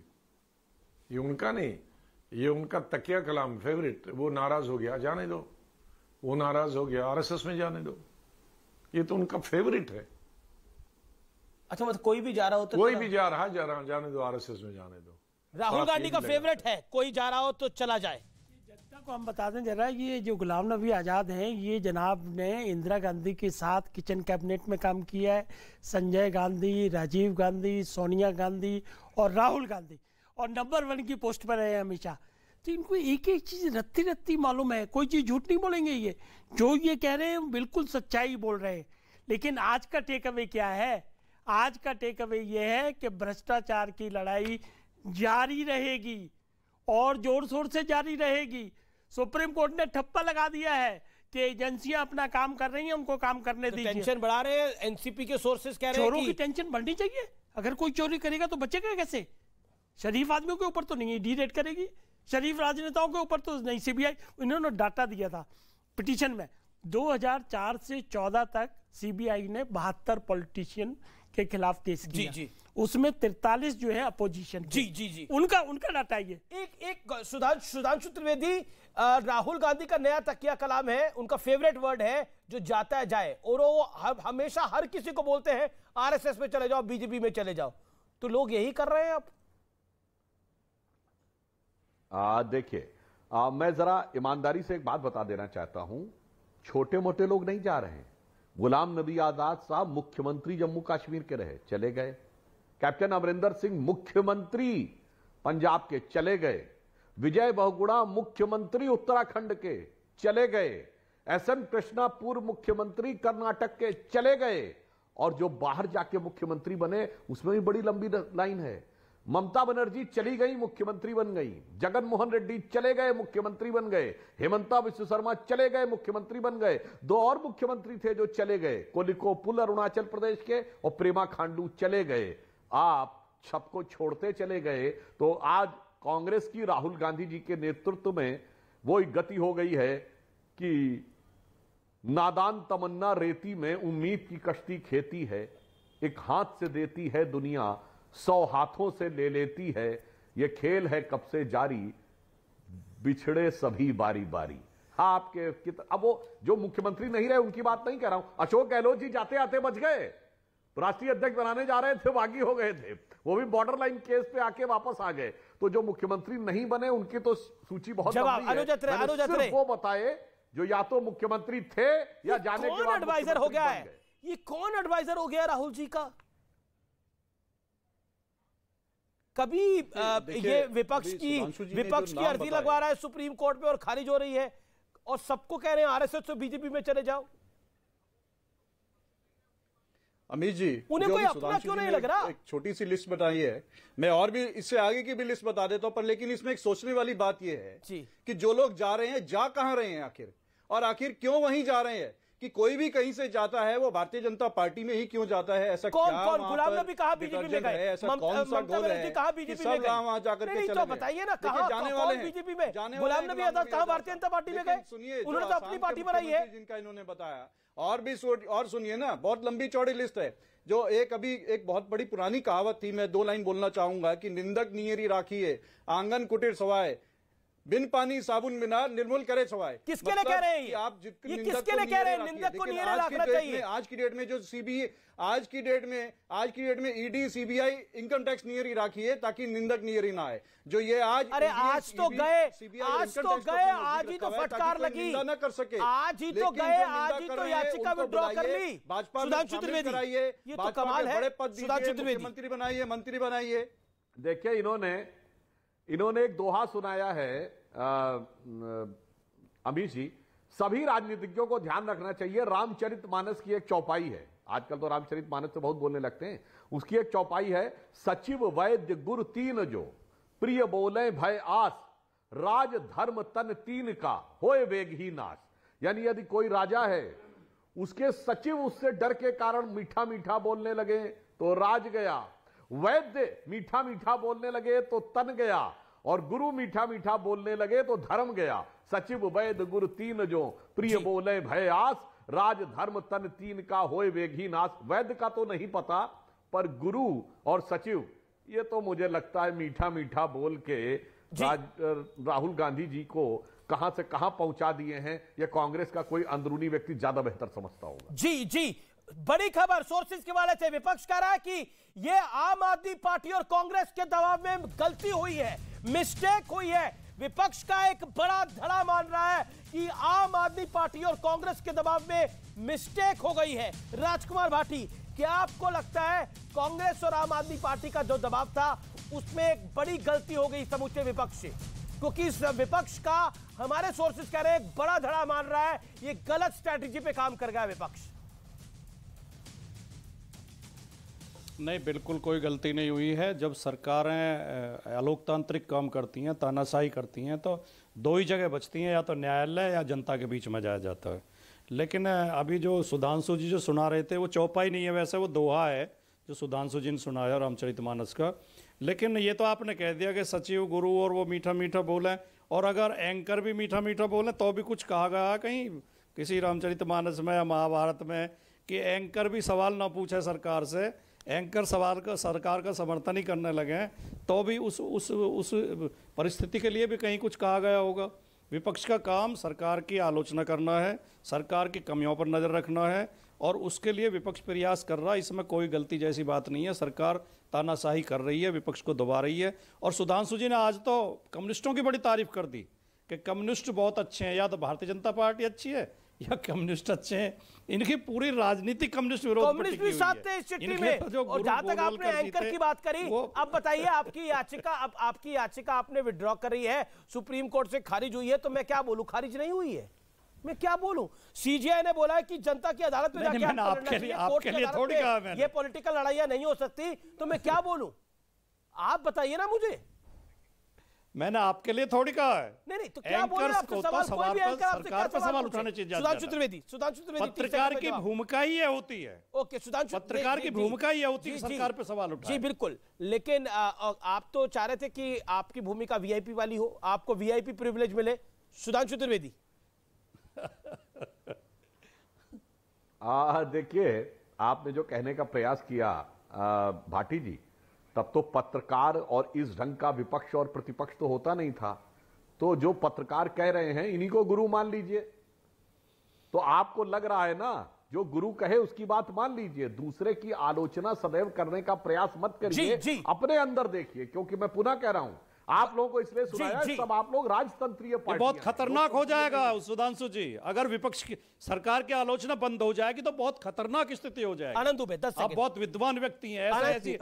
Speaker 11: ये उनका नहीं, ये उनका तकिया कलाम फेवरेट। वो नाराज हो गया, जाने दो, वो नाराज हो गया, आरएसएस में जाने दो, ये तो उनका फेवरेट है।
Speaker 1: अच्छा, मतलब कोई भी जा रहा हो तो
Speaker 11: कोई भी जा रहा जाने दो, आरएसएस में जाने दो।
Speaker 1: राहुल गांधी का फेवरेट है, कोई जा रहा हो तो चला जाए।
Speaker 9: जनता को हम बता दें जरा, ये जो गुलाम नबी आजाद हैं, ये जनाब ने इंदिरा गांधी के साथ किचन कैबिनेट में काम किया है, संजय गांधी, राजीव गांधी, सोनिया गांधी और राहुल गांधी, और नंबर 1 की पोस्ट पर रहे हमेशा। तो इनको एक एक चीज रत्ती रत्ती मालूम है, कोई चीज झूठ नहीं बोलेंगे। ये जो ये कह रहे हैं बिल्कुल सच्चाई बोल रहे हैं। लेकिन आज का टेक अवे क्या है? आज का टेक अवे ये है कि भ्रष्टाचार की लड़ाई जारी रहेगी और जोर शोर से जारी रहेगी। सुप्रीम कोर्ट ने ठप्पा लगा दिया है कि एजेंसियां अपना काम कर रही हैं, उनको काम करने दीजिए।
Speaker 1: टेंशन बढ़ा रहे हैं, एनसीपी के सोर्सेस कह रहे हैं
Speaker 9: चोरों की टेंशन बढ़नी चाहिए। अगर कोई चोरी करेगा तो बचेगा कैसे? शरीफ आदमियों के ऊपर तो नहीं ईडी रेड करेगी, शरीफ राजनेताओं के ऊपर तो नहीं सीबीआई। इन्होंने डाटा दिया था पिटीशन में, 2004 से 14 तक सीबीआई ने 72 पॉलिटिशियन के खिलाफ केस किया। जी। उसमें 43 जो है अपोजिशन।
Speaker 1: जी।
Speaker 9: उनका डाटा ये।
Speaker 1: एक सुधांशु त्रिवेदी, राहुल गांधी का नया तकिया कलाम है, उनका फेवरेट वर्ड है जो जाता है जाए, और वो हमेशा हर किसी को बोलते हैं आरएसएस में चले जाओ, बीजेपी में चले जाओ। तो लोग यही कर रहे हैं अब।
Speaker 7: देखिए, मैं जरा ईमानदारी से एक बात बता देना चाहता हूं, छोटे मोटे लोग नहीं जा रहे हैं। गुलाम नबी आजाद साहब मुख्यमंत्री जम्मू कश्मीर के रहे, चले गए। कैप्टन अमरिंदर सिंह मुख्यमंत्री पंजाब के, चले गए। विजय बहुगुणा मुख्यमंत्री उत्तराखंड के, चले गए। एसएन कृष्णा पूर्व मुख्यमंत्री कर्नाटक के, चले गए। और जो बाहर जाके मुख्यमंत्री बने उसमें भी बड़ी लंबी लाइन है। ममता बनर्जी चली गई, मुख्यमंत्री बन गई। जगन मोहन रेड्डी चले गए, मुख्यमंत्री बन गए। हेमंता विश्व शर्मा चले गए, मुख्यमंत्री बन गए। 2 और मुख्यमंत्री थे जो चले गए, कोलिको पुल अरुणाचल प्रदेश के, और प्रेमा खांडू चले गए। आप सबको छोड़ते चले गए तो आज कांग्रेस की राहुल गांधी जी के नेतृत्व में वो गति हो गई है कि नादान तमन्ना रेती में उम्मीद की कश्ती खेती है, एक हाथ से देती है दुनिया, 100 हाथों से ले लेती है, ये खेल है कब से जारी, बिछड़े सभी बारी बारी। आपके अब वो जो मुख्यमंत्री नहीं रहे उनकी बात नहीं कह रहा हूं, अशोक गहलोत जी जाते आते बच गए, राष्ट्रीय अध्यक्ष बनाने जा रहे थे, बागी हो गए थे, वो भी बॉर्डर लाइन केस पे आके वापस आ गए। तो जो मुख्यमंत्री नहीं बने उनकी तो सूची बहुत लंबी है। सिर्फ वो बताए जो या तो मुख्यमंत्री थे या जाने के बाद
Speaker 1: एडवाइजर हो गया है। ये कौन एडवाइजर हो गया राहुल जी का? कभी ये विपक्ष की अर्जी लगवा रहा है सुप्रीम कोर्ट में और खारिज हो रही है, और सबको कह रहे हैं आरएसएस से बीजेपी में चले जाओ।
Speaker 6: अमित जी,
Speaker 1: उन्हें कोई अपना क्यों नहीं लग रहा?
Speaker 6: एक छोटी सी लिस्ट बताई है, मैं और भी इससे आगे की भी लिस्ट बता देता हूं, पर लेकिन इसमें एक सोचने वाली बात यह है कि जो लोग जा रहे हैं जा कहां रहे हैं आखिर, और आखिर क्यों वहीं जा रहे हैं? कि कोई भी कहीं से जाता है वो भारतीय जनता पार्टी में ही क्यों जाता है? ऐसा
Speaker 1: कौन गुलाम नबी कहा बीजेपी में गए?
Speaker 6: ऐसा कौन सा गोल है
Speaker 1: कहा बीजेपी में गए?
Speaker 6: वहां जाकर के चले,
Speaker 1: तो बताइए ना, कहां जाने वाले हैं बीजेपी में? गुलाम नबी आजाद कहां भारतीय जनता पार्टी में गए?
Speaker 6: सुनिए,
Speaker 1: उन्होंने तो अपनी पार्टी बनाई है
Speaker 6: जिनका इन्होंने बताया। और भी और सुनिए ना, बहुत लंबी चौड़ी लिस्ट है। जो एक बहुत बड़ी पुरानी कहावत थी, मैं 2 लाइन बोलना चाहूंगा कि निंदक नियरी राखी है, आंगन कुटीर सवाए,
Speaker 12: बिन पानी साबुन बिना निर्मूल करे सवाए।
Speaker 1: किसके लिए कह रहे हैं
Speaker 12: आप
Speaker 1: ये किसके लिए कह रहे हैं? निंदक को नीरे रखना चाहिए।
Speaker 12: आज की डेट में जो सीबीआई आज की डेट में ईडी सीबीआई इनकम टैक्स नियरी राखी है ताकि निंदक नियरी ना आए। जो ये आज
Speaker 1: आज तो गए, आज ही तो फटकार लगी,
Speaker 12: ना कर सके,
Speaker 1: आज ही तो गए, आज ही तो याचिका विड्रॉ कर ली।
Speaker 12: भाजपा
Speaker 1: सुधांशु त्रिवेदी, ये तो कमाल है।
Speaker 12: बड़े पद दीजिए, मंत्री बनाइए।
Speaker 7: देखिए इन्होंने एक दोहा सुनाया है अमीश जी, सभी राजनीतिज्ञों को ध्यान रखना चाहिए। रामचरितमानस की एक चौपाई है, आजकल तो रामचरितमानस से बहुत बोलने लगते हैं, उसकी एक चौपाई है, सचिव वैद्य गुरु तीन जो, प्रिय बोले भय आस, राज धर्म तन तीन का होए वेग ही नाश। यानी यदि कोई राजा है, उसके सचिव उससे डर के कारण मीठा मीठा बोलने लगे तो राज गया, वैद्य मीठा मीठा बोलने लगे तो तन गया, और गुरु मीठा मीठा बोलने लगे तो धर्म गया। सचिव वैद्य गुरु तीन जो, प्रिय बोले भय आस, राज धर्म तन तीन का होए वेग ही नाश। वैद्य का तो नहीं पता, पर गुरु और सचिव ये तो मुझे लगता है मीठा मीठा बोल के राहुल गांधी जी को कहां से कहां पहुंचा दिए हैं। यह कांग्रेस का कोई अंदरूनी व्यक्ति ज्यादा बेहतर समझता होगा।
Speaker 1: जी बड़ी खबर सोर्सेज के वाले से, विपक्ष कह रहा है कि यह आम आदमी पार्टी और कांग्रेस के दबाव में गलती हुई है, मिस्टेक हुई है। विपक्ष का एक बड़ा धड़ा मान रहा है कि आम आदमी पार्टी और कांग्रेस के दबाव में मिस्टेक हो गई है। राजकुमार भाटी, क्या आपको लगता है कांग्रेस और आम आदमी पार्टी का जो दबाव था उसमें एक बड़ी गलती हो गई समूचे विपक्ष से? क्योंकि इस विपक्ष का हमारे सोर्सेज कह रहे हैं एक बड़ा धड़ा मान रहा है, ये गलत स्ट्रैटेजी पे काम कर गया विपक्ष।
Speaker 6: नहीं, बिल्कुल कोई गलती नहीं हुई है। जब सरकारें अलोकतांत्रिक काम करती हैं, तानाशाही करती हैं, तो दो ही जगह बचती हैं, या तो न्यायालय या जनता के बीच में जाया जाता है। लेकिन अभी जो सुधांशु जी जो सुना रहे थे वो चौपाई नहीं है, वैसे वो दोहा है जो सुधांशु जी ने सुनाया रामचरितमानस का। लेकिन ये तो आपने कह दिया कि सचिव गुरु और वो मीठा मीठा बोले, और अगर एंकर भी मीठा मीठा बोले तो भी कुछ कहा गया कहीं किसी रामचरितमानस में या महाभारत में कि एंकर भी सवाल ना पूछे सरकार से, एंकर सवाल का सरकार का समर्थन ही करने लगे, तो भी उस परिस्थिति के लिए भी कहीं कुछ कहा गया होगा। विपक्ष का काम सरकार की आलोचना करना है, सरकार की कमियों पर नज़र रखना है, और उसके लिए विपक्ष प्रयास कर रहा है। इसमें कोई गलती जैसी बात नहीं है। सरकार तानाशाही कर रही है, विपक्ष को दबा रही है। और सुधांशु जी ने आज तो कम्युनिस्टों की बड़ी तारीफ कर दी कि कम्युनिस्ट बहुत अच्छे हैं, या तो भारतीय जनता पार्टी अच्छी है या कम्युनिस्ट अच्छे हैं। इनकी पूरी राजनीति कम्युनिस्ट विरोध
Speaker 1: भी साथ थे इस चिट्ठी में। और जहां तक आपने एंकर की बात करी, अब बताइए आपकी याचिका आपने विड्रॉ करी है, सुप्रीम कोर्ट से खारिज हुई है, तो मैं क्या बोलूं, खारिज नहीं हुई है, मैं क्या बोलूं। सीजीआई ने बोला है कि जनता की अदालत में जाके
Speaker 6: आपके लिए थोड़ी कहा मैंने,
Speaker 1: ये पॉलिटिकल लड़ाइयां नहीं हो सकती, तो मैं क्या बोलूं, आप बताइए ना मुझे।
Speaker 6: मैंने आपके लिए थोड़ी कहा है।
Speaker 1: नहीं तो क्या बोल रहे हैं?
Speaker 6: सरकार पर सवाल उठाने चाहिए।
Speaker 1: सुधांशु त्रिवेदी,
Speaker 6: पत्रकार की भूमिका ही होती है।
Speaker 1: ओके सुधांशु,
Speaker 6: पत्रकार की भूमिका ही होती है सरकार पर सवाल उठाना।
Speaker 1: जी बिल्कुल, लेकिन आप तो चाह रहे थे कि आपकी भूमिका वीआईपी वाली हो, आपको वीआईपी प्रिविलेज मिले। सुधांशु त्रिवेदी
Speaker 7: देखिए, आपने जो कहने का प्रयास किया भाटी जी, तब तो पत्रकार और इस ढंग का विपक्ष और प्रतिपक्ष तो होता नहीं था। तो जो पत्रकार कह रहे हैं इन्हीं को गुरु मान लीजिए। तो आपको लग रहा है ना, जो गुरु कहे उसकी बात मान लीजिए, दूसरे की आलोचना सदैव करने का प्रयास मत करिए, अपने अंदर देखिए। क्योंकि मैं पुनः कह रहा हूं, आप लोगों को इसलिए सुनाया, सब आप लोग राजतंत्रीय पार्टी,
Speaker 6: बहुत खतरनाक हो जाएगा सुधांशु जी। अगर विपक्ष की सरकार की आलोचना बंद हो जाएगी तो बहुत खतरनाक स्थिति हो जाएगी।
Speaker 1: आनंद दुबे, 10
Speaker 6: आप बहुत विद्वान व्यक्ति हैं, ऐसी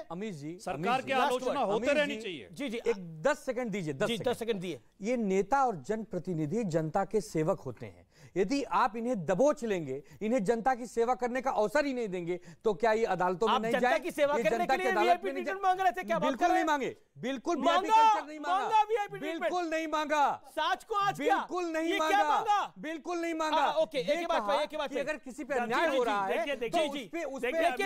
Speaker 1: अमीश जी,
Speaker 6: सरकार की आलोचना होते रहनी चाहिए।
Speaker 8: जी एक 10 सेकंड दीजिए, 10 सेकंड दिए। ये नेता और जनप्रतिनिधि जनता के सेवक होते हैं। यदि आप इन्हें दबोच लेंगे, इन्हें जनता की सेवा करने का अवसर ही नहीं देंगे, तो क्या ये अदालतों में नहीं जाए?
Speaker 1: की सेवा करने के लिए वीआईपी ट्रीटमेंट मांग रहे थे क्या?
Speaker 8: बिल्कुल नहीं मांगे, बिल्कुल वीआईपी कल्चर नहीं मांगा, बिल्कुल नहीं मांगा।
Speaker 1: साच को आज
Speaker 8: बिल्कुल नहीं मांगा, बिल्कुल नहीं मांगा।
Speaker 1: ओके, एक ही बात,
Speaker 8: अगर किसी पे अन्याय हो रहा है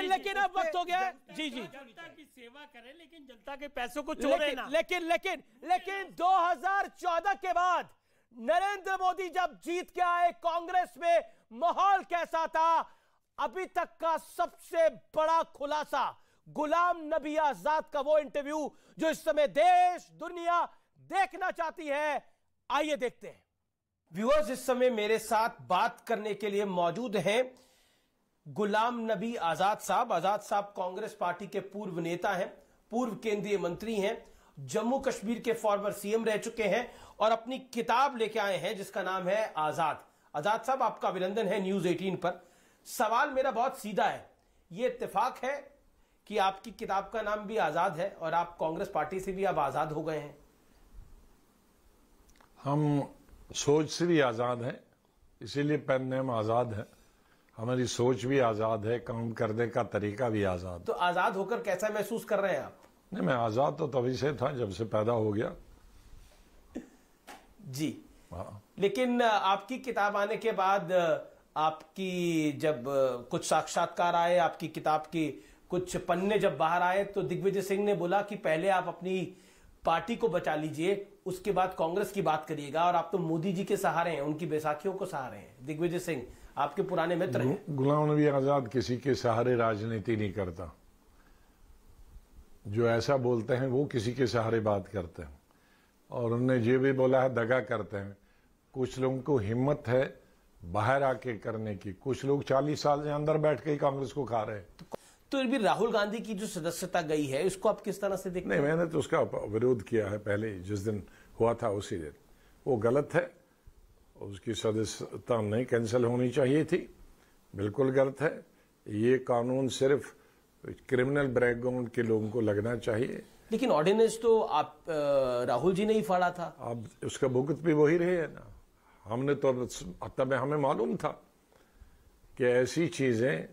Speaker 1: लेकिन अब वक्त हो गया। जी
Speaker 9: जनता की सेवा करें, लेकिन जनता के पैसों को चोरे ना।
Speaker 1: लेकिन 2014 के बाद नरेंद्र मोदी जब जीत के आए, कांग्रेस में माहौल कैसा था? अभी तक का सबसे बड़ा खुलासा गुलाम नबी आजाद का वो इंटरव्यू जो इस समय देश दुनिया देखना चाहती है? आइए देखते हैं। व्यूअर्स, इस समय मेरे साथ बात करने के लिए मौजूद हैं गुलाम नबी आजाद साहब। आजाद साहब कांग्रेस पार्टी के पूर्व नेता हैं, पूर्व केंद्रीय मंत्री हैं, जम्मू कश्मीर के फॉर्मर सीएम रह चुके हैं और अपनी किताब लेके आए हैं जिसका नाम है आजाद। आजाद साहब, आपका अभिनंदन है न्यूज 18 पर। सवाल मेरा बहुत सीधा है, यह इत्तेफाक है कि आपकी किताब का नाम भी आजाद है और आप कांग्रेस पार्टी से भी अब आजाद हो गए हैं?
Speaker 11: हम सोच से भी आजाद हैं, इसीलिए पेन नेम आजाद है। हमारी सोच भी आजाद है, काम करने का तरीका भी आजाद।
Speaker 1: तो आजाद होकर कैसा महसूस कर रहे हैं आप?
Speaker 11: नहीं, मैं आजाद तो तभी से था जब से पैदा हो गया
Speaker 1: जी। लेकिन आपकी किताब आने के बाद आपकी जब कुछ साक्षात्कार आए, आपकी किताब की कुछ पन्ने जब बाहर आए, तो दिग्विजय सिंह ने बोला कि पहले आप अपनी पार्टी को बचा लीजिए, उसके बाद कांग्रेस की बात करिएगा। और आप तो मोदी जी के सहारे हैं, उनकी बैसाखियों को सहारे हैं। दिग्विजय सिंह आपके पुराने मित्र हैं।
Speaker 11: गुलाम नबी आजाद किसी के सहारे राजनीति नहीं करता। जो ऐसा बोलते हैं वो किसी के सहारे बात करते हैं, और उन्होंने जो भी बोला है दगा करते हैं। कुछ लोगों को हिम्मत है बाहर आके करने की, कुछ लोग 40 साल से अंदर बैठ के ही कांग्रेस को खा रहे हैं।
Speaker 1: तो भी राहुल गांधी की जो सदस्यता गई है, इसको आप किस तरह से देखते हैं?
Speaker 11: नहीं, मैंने तो उसका विरोध किया है पहले, जिस दिन हुआ था उसी दिन। वो गलत है, उसकी सदस्यता नहीं कैंसिल होनी चाहिए थी, बिल्कुल गलत है। ये कानून सिर्फ क्रिमिनल बैकग्राउंड के लोगों को लगना चाहिए।
Speaker 1: लेकिन ऑर्डिनेंस तो आप राहुल जी ने ही फाड़ा था।
Speaker 11: अब उसका भुगत भी वही रहे है ना। हमने तो तब हमें मालूम था कि ऐसी चीजें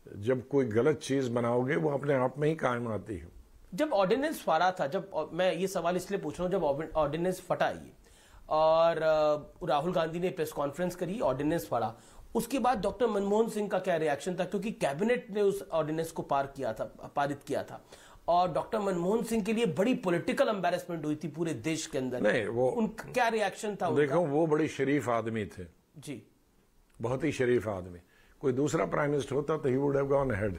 Speaker 11: जब कोई गलत चीज बनाओगे वो अपने आप में ही कायम आती है।
Speaker 1: जब ऑर्डिनेंस फाड़ा था, जब मैं ये सवाल इसलिए पूछ रहा हूं, जब ऑर्डिनेंस फटा ये और राहुल गांधी ने प्रेस कॉन्फ्रेंस करी, ऑर्डिनेंस फाड़ा, उसके बाद डॉक्टर मनमोहन सिंह का क्या रिएक्शन था? क्योंकि कैबिनेट ने उस ऑर्डिनेंस को पारित किया था और डॉक्टर मनमोहन सिंह के लिए बड़ी पॉलिटिकल एम्बैरेसमेंट हुई थी पूरे देश के अंदर।
Speaker 11: नहीं, वो
Speaker 1: उनका क्या रिएक्शन था?
Speaker 11: देखो, वो बड़ी शरीफ आदमी थे
Speaker 1: जी,
Speaker 11: बहुत ही शरीफ आदमी। कोई दूसरा प्राइम मिनिस्टर होता तो he would have gone ahead.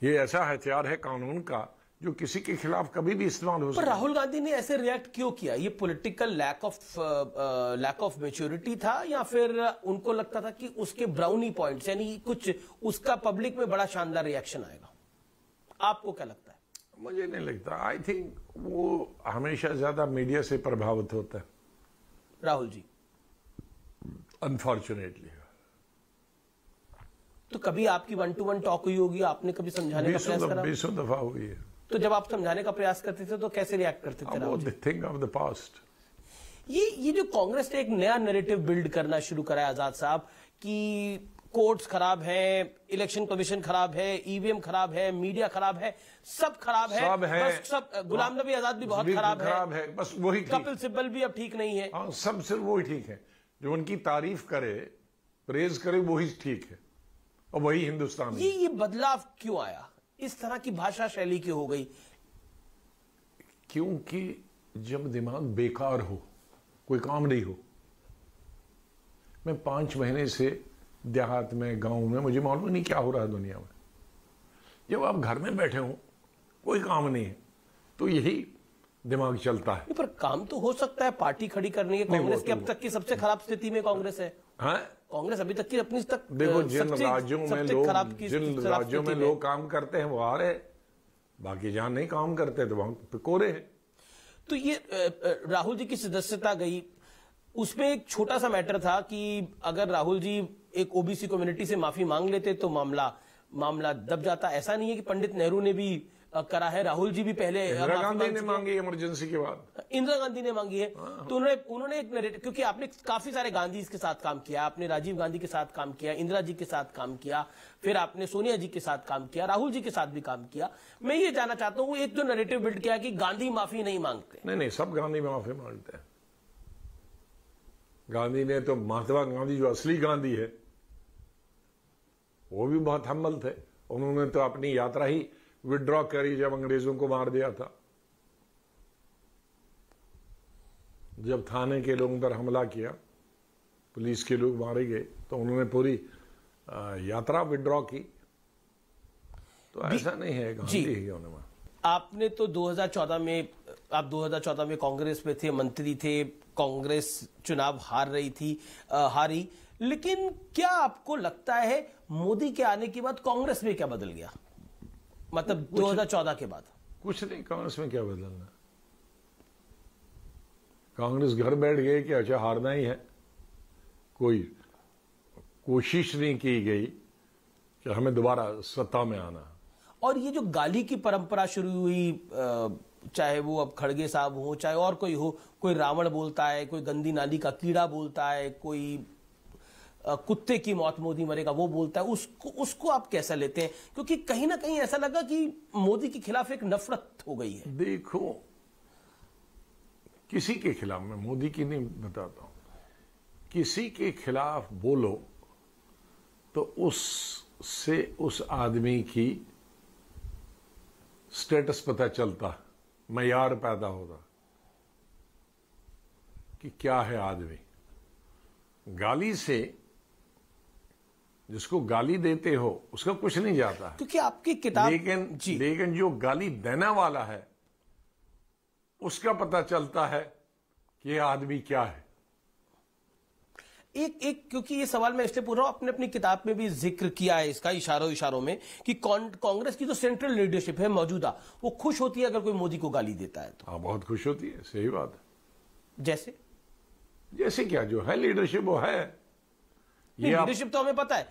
Speaker 11: ये ऐसा हथियार है कानून का जो किसी के खिलाफ कभी भी इस्तेमाल हो सकता है।
Speaker 1: पर राहुल गांधी ने ऐसे रिएक्ट क्यों किया? ये पॉलिटिकल लैक ऑफ मैच्योरिटी था, या फिर उनको लगता था कि उसके ब्राउनी पॉइंट्स, यानी कुछ उसका पब्लिक में बड़ा शानदार रिएक्शन आएगा? आपको क्या लगता है?
Speaker 11: मुझे नहीं लगता। आई थिंक वो हमेशा ज्यादा मीडिया से प्रभावित होता है
Speaker 1: राहुल जी,
Speaker 11: अनफॉर्चुनेटली।
Speaker 1: तो कभी आपकी 1-to-1 टॉक हुई होगी, आपने कभी समझाने का प्रयास करा?
Speaker 11: 20 दफा हुई है।
Speaker 1: तो जब आप समझाने का प्रयास करते थे तो कैसे रिएक्ट करते थे Rahul ji?
Speaker 11: Think of the past.
Speaker 1: ये जो कांग्रेस ने एक नया नैरेटिव बिल्ड करना शुरू करा है आजाद साहब, कि कोर्ट्स खराब है, इलेक्शन कमीशन खराब है, ईवीएम खराब है, मीडिया खराब है, सब खराब है, बस सब गुलाम नबी आजाद भी बहुत खराब है,
Speaker 11: बस वही
Speaker 1: कपिल सिब्बल भी अब ठीक नहीं है।
Speaker 11: सब सिर्फ वही ठीक है। जो उनकी तारीफ करे, प्रेज करे, वही ठीक है और वही हिंदुस्तान।
Speaker 1: ये बदलाव क्यों आया? इस तरह की भाषा शैली क्यों हो गई?
Speaker 11: क्योंकि जब दिमाग बेकार हो, कोई काम नहीं हो। मैं 5 महीने से देहात में, गांव में, मुझे मालूम नहीं क्या हो रहा है दुनिया में। जब आप घर में बैठे हो, कोई काम नहीं है, तो यही दिमाग चलता है।
Speaker 1: पर काम तो हो सकता है, पार्टी खड़ी करने की। कांग्रेस की अब तक की सबसे खराब स्थिति में कांग्रेस है।
Speaker 11: हाँ?
Speaker 1: कांग्रेस अभी तक की अपनी तक
Speaker 11: देखो, जिन राज्यों में लोग काम करते हैं वो आ रहे, बाकी जहां नहीं काम करते तो वहां कोरे हैं।
Speaker 1: तो ये राहुल जी की सदस्यता गई, उसमें एक छोटा सा मैटर था कि अगर राहुल जी एक ओबीसी कम्युनिटी से माफी मांग लेते तो मामला दब जाता। ऐसा नहीं है कि पंडित नेहरू ने भी करा है, राहुल जी भी पहले
Speaker 11: इंदिरा गांधी ने मांगी इमरजेंसी के बाद,
Speaker 1: इंदिरा गांधी ने मांगी है। तो उन्होंने एक, क्योंकि आपने काफी सारे गांधी के साथ काम किया, आपने राजीव गांधी के साथ काम किया, इंदिरा जी के साथ काम किया, फिर आपने सोनिया जी के साथ काम किया, राहुल जी के साथ भी काम किया। मैं ये जानना चाहता हूँ, एक जो नैरेटिव बिल्ड किया कि गांधी माफी नहीं मांगते।
Speaker 11: नहीं, सब गांधी माफी मांगते हैं। गांधी ने तो, महात्मा गांधी जो असली गांधी है, वो भी बहुत हम्बल थे। उन्होंने तो अपनी यात्रा ही विड्रॉ करी जब अंग्रेजों को मार दिया था। जब थाने के लोगों पर हमला किया, पुलिस के लोग मारे गए, तो उन्होंने पूरी यात्रा विड्रॉ की। तो ऐसा नहीं है गांधी ही होने में।
Speaker 1: आपने तो 2014 में आप 2014 में कांग्रेस में थे, मंत्री थे, कांग्रेस चुनाव हारी, लेकिन क्या आपको लगता है मोदी के आने के बाद कांग्रेस में क्या बदल गया? मतलब 2014 के बाद
Speaker 11: कुछ नहीं, कांग्रेस में क्या बदलना? कांग्रेस घर बैठ गई कि अच्छा हारना ही है, कोई कोशिश नहीं की गई कि हमें दोबारा सत्ता में आना।
Speaker 1: और ये जो गाली की परंपरा शुरू हुई, चाहे वो अब खड़गे साहब हो, चाहे और कोई हो, कोई रावण बोलता है, कोई गंदी नाली का कीड़ा बोलता है, कोई कुत्ते की मौत मोदी मरेगा वो बोलता है, उसको आप कैसा लेते हैं? क्योंकि कहीं ना कहीं ऐसा लगा कि मोदी के खिलाफ एक नफरत हो गई है।
Speaker 11: देखो, किसी के खिलाफ, मैं मोदी की नहीं बताता हूं, किसी के खिलाफ बोलो तो उससे उस आदमी की स्टेटस पता चलता, मयार पैदा होता कि क्या है आदमी। गाली से, जिसको गाली देते हो उसका कुछ नहीं जाता है,
Speaker 1: क्योंकि आपकी किताब,
Speaker 11: लेकिन जो गाली देने वाला है उसका पता चलता है कि ये आदमी क्या है।
Speaker 1: क्योंकि ये सवाल मैं इसलिए पूछ रहा हूं, आपने अपनी किताब में भी जिक्र किया है इसका इशारों में कि कांग्रेस की जो सेंट्रल लीडरशिप है मौजूदा, वो खुश होती है अगर कोई मोदी को गाली देता है तो।
Speaker 11: हाँ, बहुत खुश होती है, सही बात है।
Speaker 1: जैसे
Speaker 11: क्या जो है लीडरशिप वो है,
Speaker 1: ये लीडरशिप तो हमें पता है।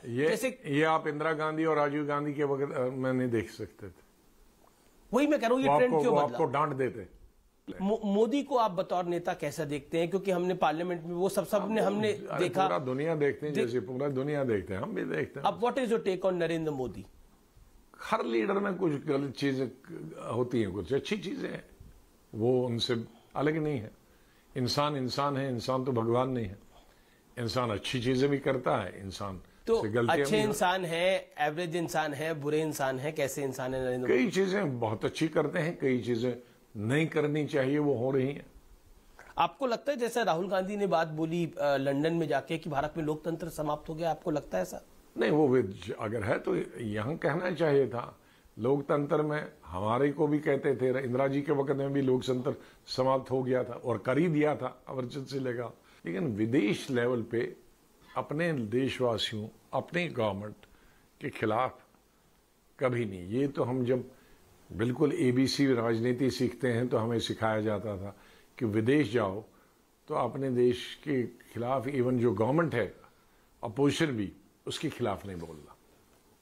Speaker 11: ये आप इंदिरा गांधी और राजीव गांधी के वक्त में नहीं देख सकते थे।
Speaker 1: वही मैं कह रहा हूं, ये ट्रेंड क्यों बदला?
Speaker 11: आपको डांट देते।
Speaker 1: मोदी को आप बतौर नेता कैसा देखते हैं? क्योंकि हमने पार्लियामेंट में वो सबने हमने देखा,
Speaker 11: पूरा दुनिया देखते हैं, जैसे पूरा दुनिया देखते हैं, हम भी देखते हैं।
Speaker 1: अब what is your take on Narendra Modi?
Speaker 11: हर लीडर में कुछ गलत चीजें होती हैं, कुछ अच्छी चीजें हैं, वो उनसे अलग नहीं है। इंसान है, इंसान तो भगवान नहीं है। इंसान अच्छी चीजें भी करता है, इंसान
Speaker 1: तो अच्छे इंसान है, एवरेज इंसान है, बुरे इंसान है, कैसे इंसान है नरेंद्र?
Speaker 11: कई चीजें बहुत अच्छी करते हैं, कई चीजें नहीं करनी चाहिए वो हो रही हैं।
Speaker 1: आपको लगता है जैसा राहुल गांधी ने बात बोली लंदन में जाके कि भारत में लोकतंत्र समाप्त हो गया, आपको लगता है ऐसा?
Speaker 11: नहीं, वो अगर है तो यहां कहना चाहिए था। लोकतंत्र में हमारे को भी कहते थे, इंदिरा जी के वक्त में भी लोकतंत्र समाप्त हो गया था और कर ही दिया था, अमरजीत सिंह लेगा। लेकिन विदेश लेवल पे अपने देशवासियों, अपने गवर्नमेंट के खिलाफ कभी नहीं। ये तो हम जब बिल्कुल ABC राजनीति सीखते हैं तो हमें सिखाया जाता था कि विदेश जाओ तो अपने देश के खिलाफ, इवन जो गवर्नमेंट है, अपोजिशन भी, उसके खिलाफ नहीं बोलना।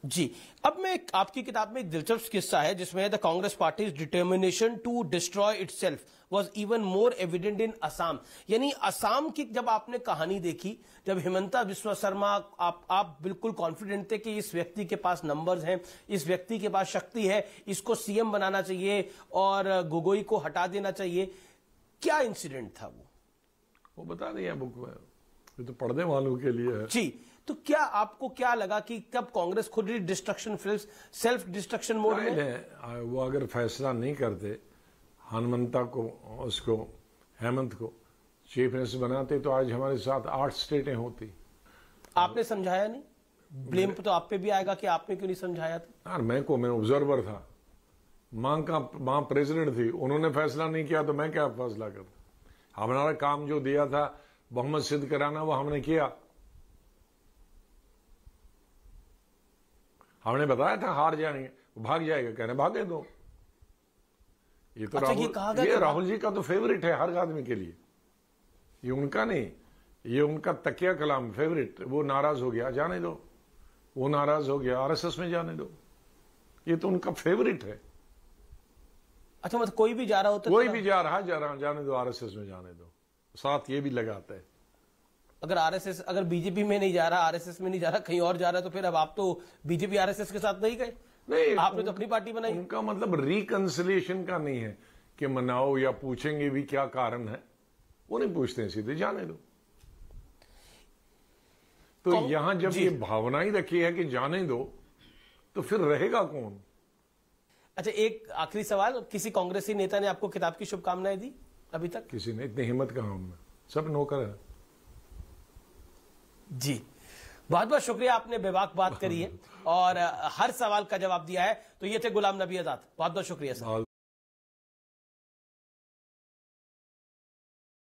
Speaker 1: जी, अब मैं आपकी किताब में एक दिलचस्प किस्सा है जिसमें the Congress party's determination to destroy itself was even more evident in Assam. यानी असम की जब आपने कहानी देखी, जब हिमंता बिस्वा शर्मा, आप बिल्कुल कॉन्फिडेंट थे कि इस व्यक्ति के पास नंबर्स हैं, इस व्यक्ति के पास शक्ति है, इसको CM बनाना चाहिए और गोगोई को हटा देना चाहिए। क्या इंसिडेंट था
Speaker 11: वो बता दिया बुक में, ये तो पढ़ने वालों के लिए है।
Speaker 1: जी, तो क्या आपको क्या लगा कि कब कांग्रेस खुद ही destruction film, self destruction mode में?
Speaker 11: वो अगर फैसला नहीं करते, हनुमंता को, उसको, हेमंत को चीफ मिनिस्टर बनाते तो आज हमारे साथ 8 स्टेटें होती।
Speaker 1: आपने समझाया नहीं? ब्लेम तो आप पे भी आएगा कि आपने क्यों नहीं समझाया था?
Speaker 11: यार मैं ऑब्जर्वर था, मां प्रेसिडेंट थी, उन्होंने फैसला नहीं किया तो मैं क्या फैसला करता? हमारा काम जो दिया था बहुमत सिद्ध कराना, वो हमने किया। हमने बताया था हार जाएंगे, भाग जाएगा, कहने भागे दो। ये तो राहुल जी का तो फेवरेट है हर आदमी के लिए। ये उनका नहीं, ये उनका तकिया कलाम फेवरेट। वो नाराज हो गया, जाने दो। वो नाराज हो गया, RSS में जाने दो। ये तो उनका फेवरेट है।
Speaker 1: अच्छा, मतलब कोई भी जा रहा होता,
Speaker 11: कोई भी जा रहा जाने दो, RSS में जाने दो। साथ ये भी लगाता है,
Speaker 1: अगर बीजेपी में नहीं जा रहा, RSS में नहीं जा रहा, कहीं और जा रहा है, तो फिर अब आप तो बीजेपी RSS के साथ नहीं गए?
Speaker 11: नहीं,
Speaker 1: आपने तो अपनी पार्टी बनाई।
Speaker 11: उनका मतलब रिकंसिलिएशन का नहीं है कि मनाओ या पूछेंगे भी क्या कारण है, वो नहीं पूछते हैं, सीधे जाने दो। तो यहां जब ये भावना ही रखी है कि जाने दो, तो फिर रहेगा कौन?
Speaker 1: अच्छा, एक आखिरी सवाल, किसी कांग्रेसी नेता ने आपको किताब की शुभकामनाएं दी अभी तक?
Speaker 11: किसी ने, इतनी हिम्मत कहां हम में, सब नौकर है।
Speaker 1: जी, बहुत बहुत शुक्रिया, आपने बेबाक बात करी है और हर सवाल का जवाब दिया है। तो ये थे गुलाम नबी आजाद, बहुत बहुत शुक्रिया सर।